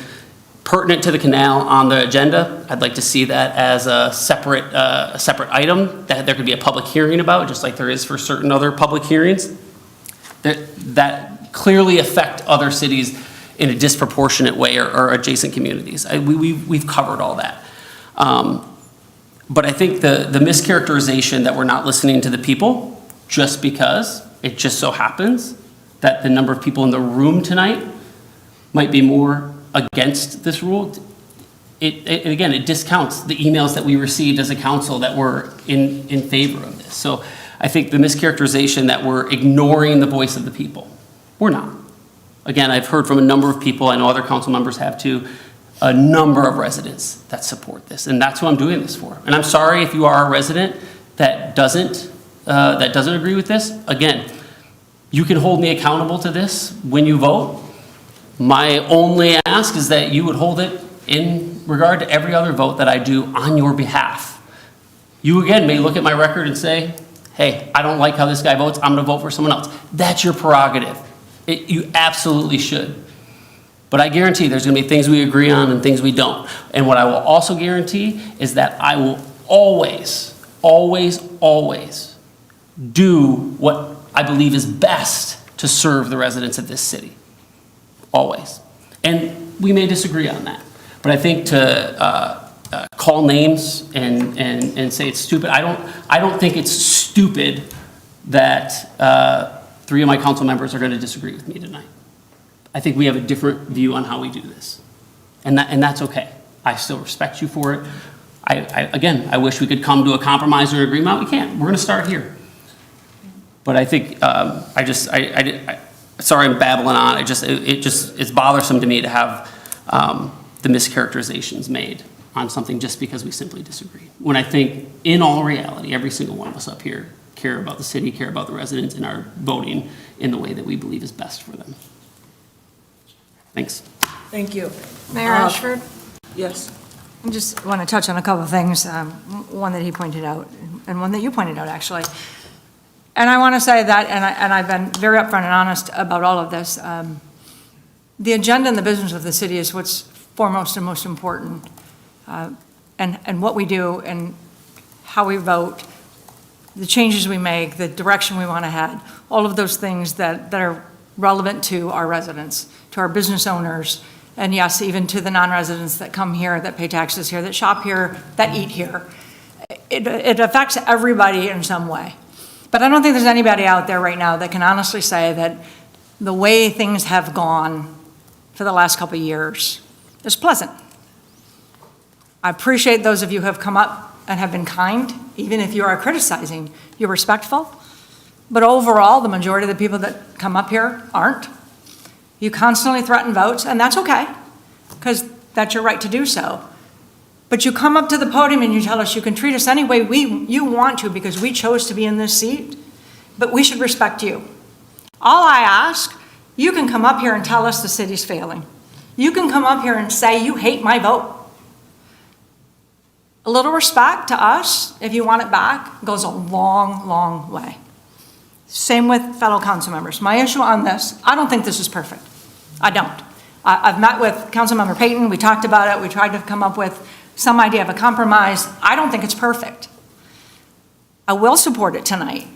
pertinent to the canal on the agenda, I'd like to see that as a separate item that there could be a public hearing about, just like there is for certain other public hearings that clearly affect other cities in a disproportionate way, or adjacent communities. We've covered all that. But I think the mischaracterization that we're not listening to the people just because it just so happens that the number of people in the room tonight might be more against this rule, it discounts the emails that we received as a council that were in favor of this. So I think the mischaracterization that we're ignoring the voice of the people, we're not. Again, I've heard from a number of people, I know other council members have too, a number of residents that support this, and that's who I'm doing this for. And I'm sorry if you are a resident that doesn't agree with this. Again, you can hold me accountable to this when you vote. My only ask is that you would hold it in regard to every other vote that I do on your behalf. You, again, may look at my record and say, hey, I don't like how this guy votes, I'm going to vote for someone else. That's your prerogative. You absolutely should. But I guarantee there's going to be things we agree on and things we don't. And what I will also guarantee is that I will always, always, always do what I believe is best to serve the residents of this city. Always. And we may disagree on that. But I think to call names and say it's stupid, I don't think it's stupid that 3 of my council members are going to disagree with me tonight. I think we have a different view on how we do this. And that's okay. I still respect you for it. Again, I wish we could come to a compromise or agreement. We can't. We're going to start here. But I think sorry I'm babbling on. It's bothersome to me to have the mischaracterizations made on something just because we simply disagree. When I think, in all reality, every single one of us up here care about the city, care about the residents, and are voting in the way that we believe is best for them. Thanks. Thank you. Mayor Ashford? Yes. I just want to touch on a couple of things, one that he pointed out, and one that you pointed out, actually. And I want to say that, and I've been very upfront and honest about all of this, the agenda and the business of the city is what's foremost and most important, and what we do and how we vote, the changes we make, the direction we want to head, all of those things that are relevant to our residents, to our business owners, and yes, even to the non-residents that come here, that pay taxes here, that shop here, that eat here. It affects everybody in some way. But I don't think there's anybody out there right now that can honestly say that the way things have gone for the last couple of years is pleasant. I appreciate those of you who have come up and have been kind, even if you are criticizing, you're respectful. But overall, the majority of the people that come up here aren't. You constantly threaten votes, and that's okay, because that's your right to do so. But you come up to the podium and you tell us you can treat us any way you want to because we chose to be in this seat, but we should respect you. All I ask, you can come up here and tell us the city's failing. You can come up here and say you hate my vote. A little respect to us, if you want it back, goes a long, long way. Same with fellow council members. My issue on this, I don't think this is perfect. I don't. I've met with Councilmember Payton. We talked about it. We tried to come up with some idea of a compromise. I don't think it's perfect. I will support it tonight,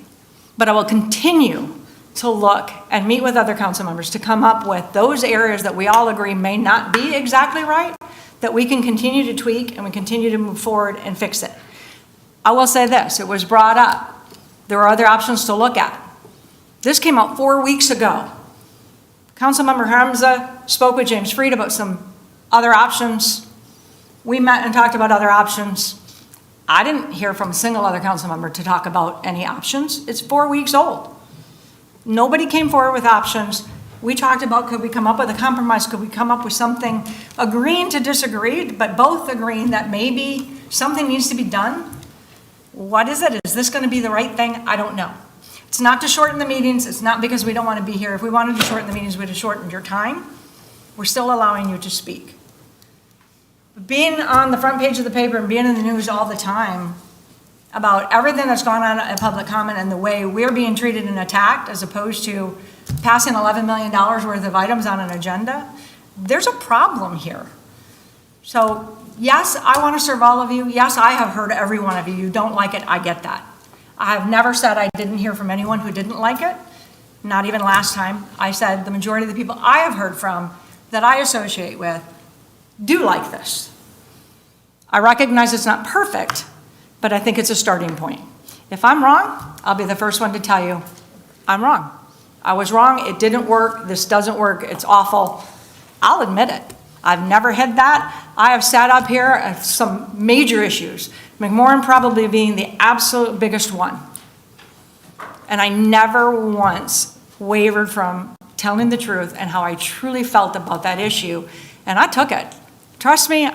but I will continue to look and meet with other council members to come up with those areas that we all agree may not be exactly right, that we can continue to tweak and we continue to move forward and fix it. I will say this, it was brought up. There are other options to look at. This came out 4 weeks ago. Councilmember Hamza spoke with James Freed about some other options. We met and talked about other options. I didn't hear from a single other council member to talk about any options. It's 4 weeks old. Nobody came forward with options. We talked about, could we come up with a compromise? Could we come up with something agreeing to disagree, but both agreeing that maybe something needs to be done? What is it? Is this going to be the right thing? I don't know. It's not to shorten the meetings. It's not because we don't want to be here. If we wanted to shorten the meetings, we'd have shortened your time. We're still allowing you to speak. Being on the front page of the paper and being in the news all the time about everything that's gone on in public comment and the way we're being treated and attacked as opposed to passing $11 million worth of items on an agenda, there's a problem here. So yes, I want to serve all of you. Yes, I have heard every one of you. You don't like it, I get that. I have never said I didn't hear from anyone who didn't like it, not even last time. I said the majority of the people I have heard from that I associate with do like this. I recognize it's not perfect, but I think it's a starting point. If I'm wrong, I'll be the first one to tell you I'm wrong. I was wrong, it didn't work, this doesn't work, it's awful. I'll admit it. I've never hid that. I have sat up here at some major issues, McMorran probably being the absolute biggest one. And I never once wavered from telling the truth and how I truly felt about that issue. And I took it. Trust me,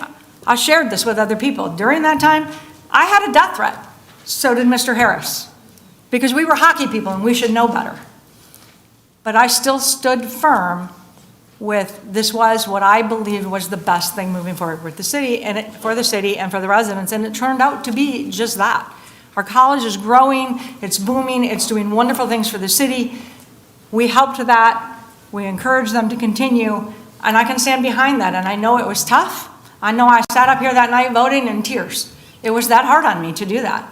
I shared this with other people. During that time, I had a death threat. So did Mr. Harris. Because we were hockey people and we should know better. But I still stood firm with this was what I believed was the best thing moving forward with the city and for the city and for the residents. And it turned out to be just that. Our college is growing, it's booming, it's doing wonderful things for the city. We helped that, we encouraged them to continue, and I can stand behind that. And I know it was tough. I know I sat up here that night voting in tears It was that hard on me to do that.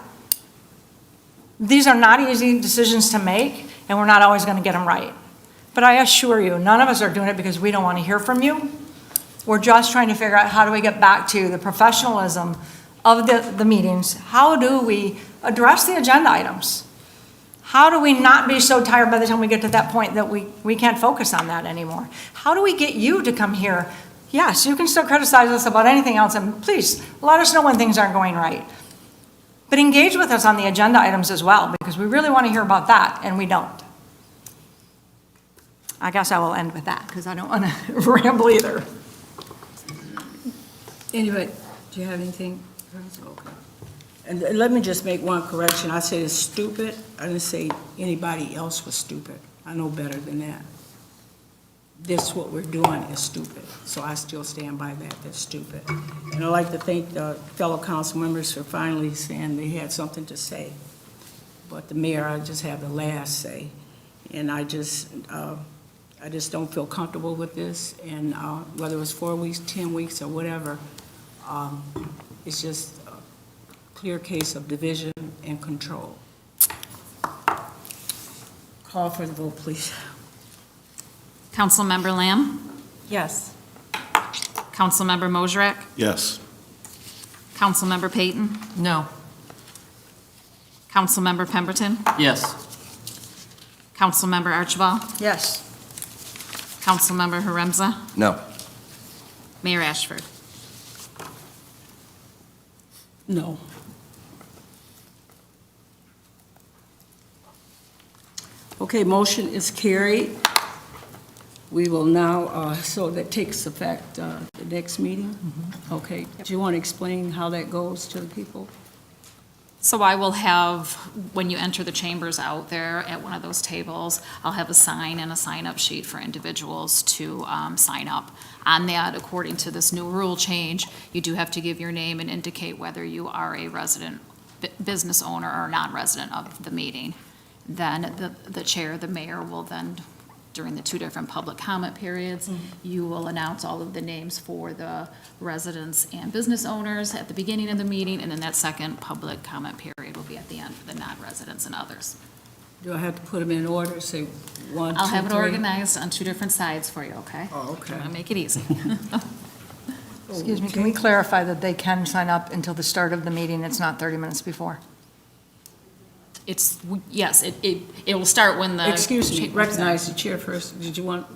These are not easy decisions to make, and we're not always going to get them right. But I assure you, none of us are doing it because we don't want to hear from you. We're just trying to figure out how do we get back to the professionalism of the meetings. How do we address the agenda items? How do we not be so tired by the time we get to that point that we can't focus on that anymore? How do we get you to come here? Yes, you can still criticize us about anything else, and please, let us know when things aren't going right. But engage with us on the agenda items as well, because we really want to hear about that, and we don't. I guess I will end with that, because I don't want to ramble either. Anybody, do you have anything? Okay. And let me just make one correction. I said it's stupid. I didn't say anybody else was stupid. I know better than that. This, what we're doing, is stupid. So I still stand by that. That's stupid. And I'd like to thank the fellow council members for finally saying they had something to say. But the mayor, I just have the last say. And I just don't feel comfortable with this. And whether it was 4 weeks, 10 weeks, or whatever, it's just a clear case of division and control. Call for the vote, please. Councilmember Lamb? Yes. Councilmember Mosrek? Yes. Councilmember Payton? No. Councilmember Pemberton? Yes. Councilmember Archibald? Yes. Councilmember Haremza? No. Mayor Ashford? No. Okay, motion is carried. We will now, so that takes effect the next meeting? Okay. Do you want to explain how that goes to the people? So I will have, when you enter the chambers out there at one of those tables, I'll have a sign and a sign-up sheet for individuals to sign up. On that, according to this new rule change, you do have to give your name and indicate whether you are a resident, business owner, or non-resident of the meeting. Then the chair, the mayor, will then, during the two different public comment periods, you will announce all of the names for the residents and business owners at the beginning of the meeting, and then that second public comment period will be at the end for the non-residents and others. Do I have to put them in order, say 1, 2, 3? I'll have it organized on two different sides for you, okay? Oh, okay. I'm gonna make it easy. Excuse me, can we clarify that they can sign up until the start of the meeting? It's not 30 minutes before? Yes, it will start when the. Excuse me, recognize the chair first. Do you want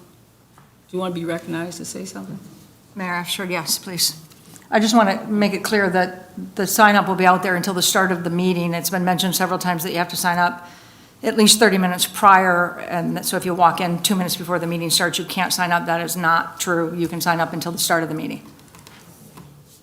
to be recognized to say something? Mayor Ashford, yes, please. I just want to make it clear that the sign-up will be out there until the start of the meeting. It's been mentioned several times that you have to sign up at least 30 minutes prior, and so if you walk in 2 minutes before the meeting starts, you can't sign up. That is not true. You can sign up until the start of the meeting.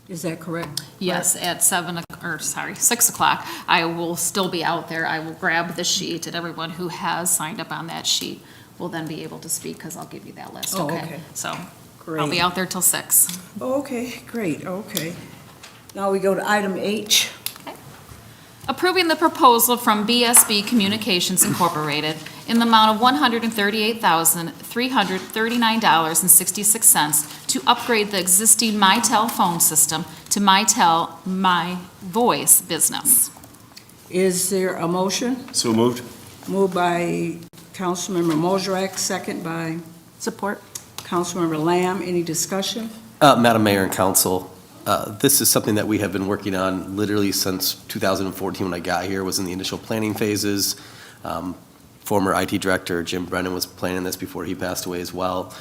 Is that correct? Yes, at 6 o'clock, I will still be out there. I will grab the sheet, and everyone who has signed up on that sheet will then be able to speak, because I'll give you that list, Oh, okay? okay. So I'll Great. be out there till 6. Okay, great, okay. Now we go to item H. Approving the proposal from BSB Communications Incorporated in the amount of $138,339.66 to upgrade the existing MyTel phone system to MyTel My Voice business. Is there a motion? So moved. Moved by Councilmember Mosrek, second by? Support. Councilmember Lamb. Any discussion? Madam Mayor and Council, this is something that we have been working on literally since 2014 when I got here, was in the initial planning phases. Former IT Director Jim Brennan was planning this before he passed away as well.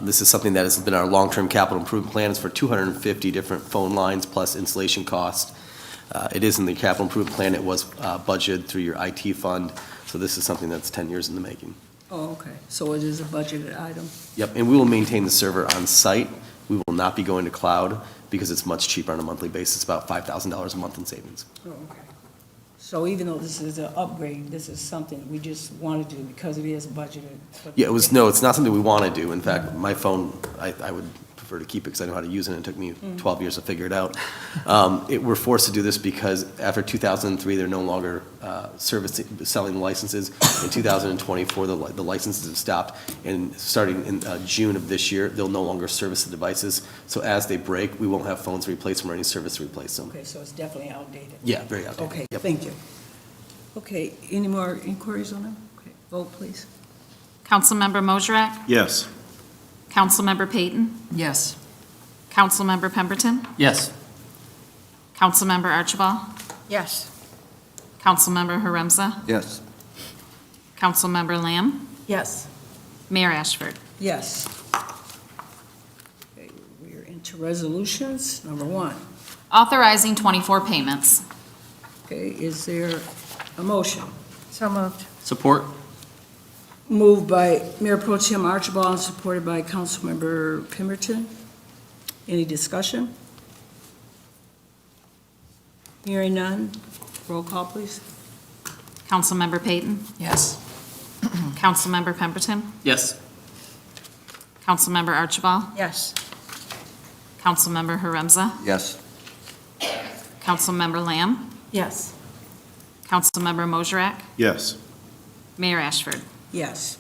This is something that has been our long-term capital improvement plans for 250 different phone lines plus installation costs. It is in the capital improvement plan. It was budgeted through your IT fund, so this is something that's 10 years in the making. Oh, okay. So it is a budgeted item. Yep, and we will maintain the server on site. We will not be going to cloud because it's much cheaper on a monthly basis, about $5,000 a month in savings. Oh, okay. So even though this is an upgrade, this is something we just want to do because it is budgeted? Yeah, it's not something we want to do. In fact, my phone, I would prefer to keep it because I know how to use it, and it took me 12 years to figure it out. We're forced to do this because after 2003, they're no longer selling licenses. In 2024, the licenses have stopped, and starting in June of this year, they'll no longer service the devices. So as they break, we won't have phones to replace them or any service to replace them. Okay, so it's definitely outdated. Yeah, very outdated. Okay, Yep. thank you. Okay, any more inquiries on them? Okay, vote, please. Councilmember Mosrak? Yes. Councilmember Peyton? Yes. Councilmember Pemberton? Yes. Councilmember Archibald? Yes. Councilmember Haremza? Yes. Councilmember Lamb? Yes. Mayor Ashford? Yes. Okay, we are into resolutions. Number one. Authorizing 24 payments. Okay, is there a motion? So moved. Support? Moved by Mayor Pro Tem Archibald and supported by Councilmember Pemberton. Any discussion? Hearing none. Roll call, please. Councilmember Peyton? Yes. Councilmember Pemberton? Yes. Councilmember Archibald? Yes. Councilmember Haremza? Yes. Councilmember Lamb? Yes. Councilmember Mosrak? Yes. Mayor Ashford? Yes.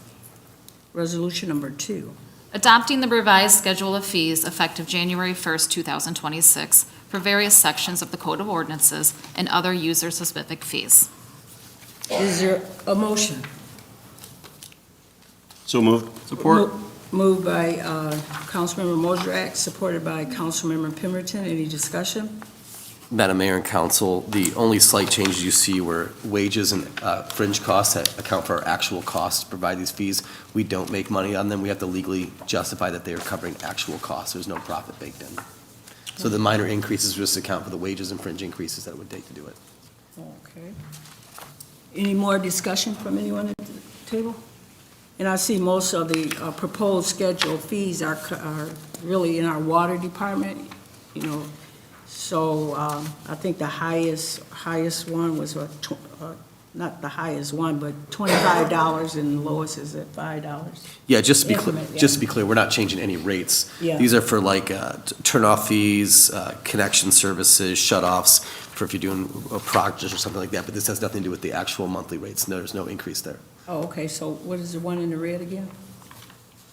Resolution number two. Adopting the revised schedule of fees effective January 1st, 2026 for various sections of the Code of Ordinances and other user-specific fees. Is there a motion? So moved. Support? Moved by Councilmember Mosrak, supported by Councilmember Pemberton. Any discussion? Madam Mayor and Council, the only slight changes you see were wages and fringe costs that account for our actual costs to provide these fees. We don't make money on them. We have to legally justify that they are covering actual costs. There's no profit baked in. So the minor increases just account for the wages and fringe increases that it would take to do it. Okay. Any more discussion from anyone at the table? And I see most of the proposed schedule fees are really in our water department, you know. So I think the highest one was, not the highest one, but $25, and the lowest is at $5. Yeah, just to be clear, Increment, yeah. just to be clear, we're not changing any rates. Yeah. These are for like turn-off fees, connection services, shut-offs, for if you're doing a project or something like that, but this has nothing to do with the actual monthly rates. No, there's no increase there. Oh, okay, so what is the one in the red again?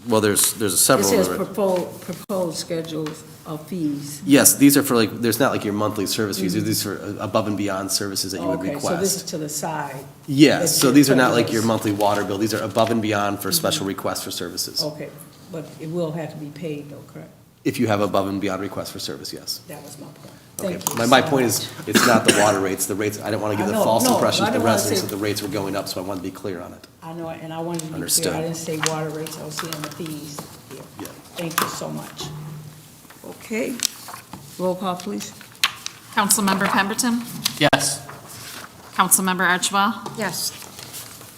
Well, there's It several. says in the- proposed schedules of fees. Yes, these are for like, there's not like your monthly service fees, Mhm. these are above and beyond services that you would Okay, request. so this is to the side. Yes, That's so your these are not like preference. your monthly water bill, these are above and beyond for special requests for services. Okay, but it will have to be paid though, correct? If you have above and beyond requests for service, yes. That was my point. Okay. Thank you My so point much. is, it's not the water rates, the rates, I didn't want to give I the know, false no, impression I to the didn't wanna residents say- that the rates were going up, so I wanted to be clear on it. I know, and I wanted to be Understood. clear, I didn't say water rates, I was saying the fees here. Yeah. Thank you so much. Okay, roll call, please. Councilmember Pemberton? Yes. Councilmember Archibald? Yes.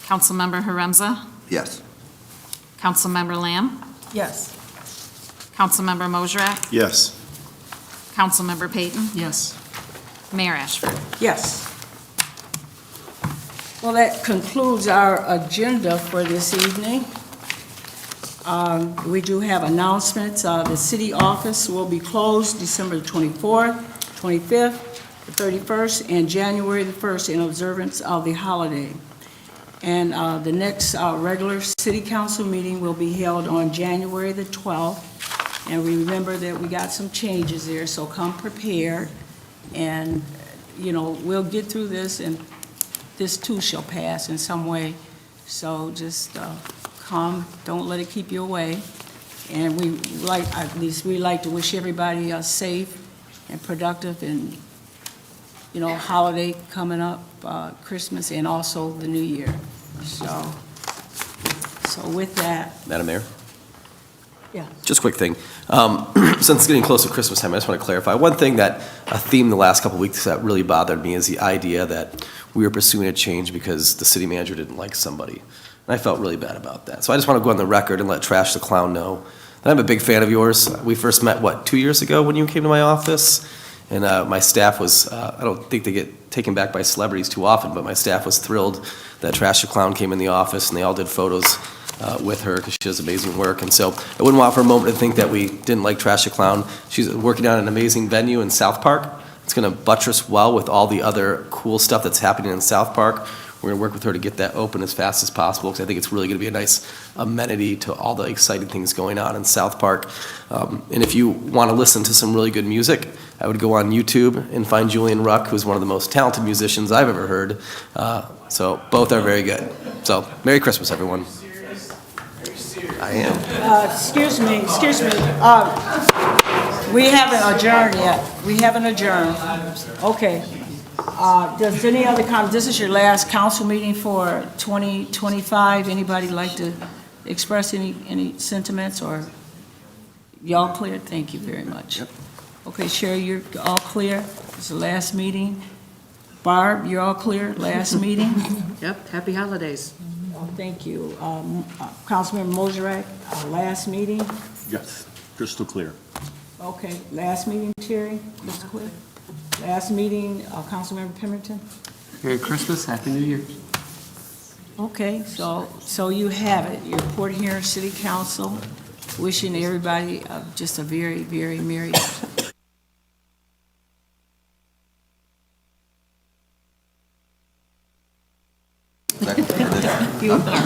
Councilmember Haremza? Yes. Councilmember Lamb? Yes. Councilmember Mosrak? Yes. Councilmember Peyton? Yes. Mayor Ashford? Yes. Well, that concludes our agenda for this evening. We do have announcements. The city office will be closed December the 24th, 25th, the 31st, and January the 1st in observance of the holiday. And the next regular city council meeting will be held on January the 12th. And remember that we got some changes there, so come prepared. And, you know, we'll get through this, and this too shall pass in some way. So just come, don't let it keep you away. And we like, at least we like to wish everybody a safe and productive and, you know, holiday coming up, Christmas and also the New Year. So with that, Madam Mayor? yeah. Just a quick thing. Since it's getting close to Christmas time, I just want to clarify. One thing a theme the last couple of weeks that really bothered me is the idea that we were pursuing a change because the city manager didn't like somebody. And I felt really bad about that. So I just want to go on the record and let Trash the Clown know that I'm a big fan of yours. We first met, 2 years ago when you came to my office? And my staff was, I don't think they get taken back by celebrities too often, but my staff was thrilled that Trash the Clown came in the office and they all did photos with her because she does amazing work. And so I wouldn't want for a moment to think that we didn't like Trash the Clown. She's working on an amazing venue in South Park. It's going to buttress well with all the other cool stuff that's happening in South Park. We're going to work with her to get that open as fast as possible because I think it's really going to be a nice amenity to all the exciting things going on in South Park. And if you want to listen to some really good music, I would go on YouTube and find Julian Ruck, who's one of the most talented musicians I've ever heard. So both are very good. So Merry Christmas, everyone. I am. Excuse me. We haven't adjourned yet. We haven't adjourned. Okay. Does any other comment, this is your last council meeting for 2025. Anybody like to express any sentiments, or y'all clear? Thank you very much. Yep. Okay, Sherry, you're all clear? It's the last meeting. Barb, you're all clear? Last meeting? Yep, happy holidays. Thank you. Councilmember Mosrek, last meeting? Yes, crystal clear. Okay, last meeting, Terry, crystal clear? Last meeting, Councilmember Pemberton? Merry Christmas, Happy New Year. Okay, so you have it. Your Port Huron City Council wishing everybody just a very, very merry You are.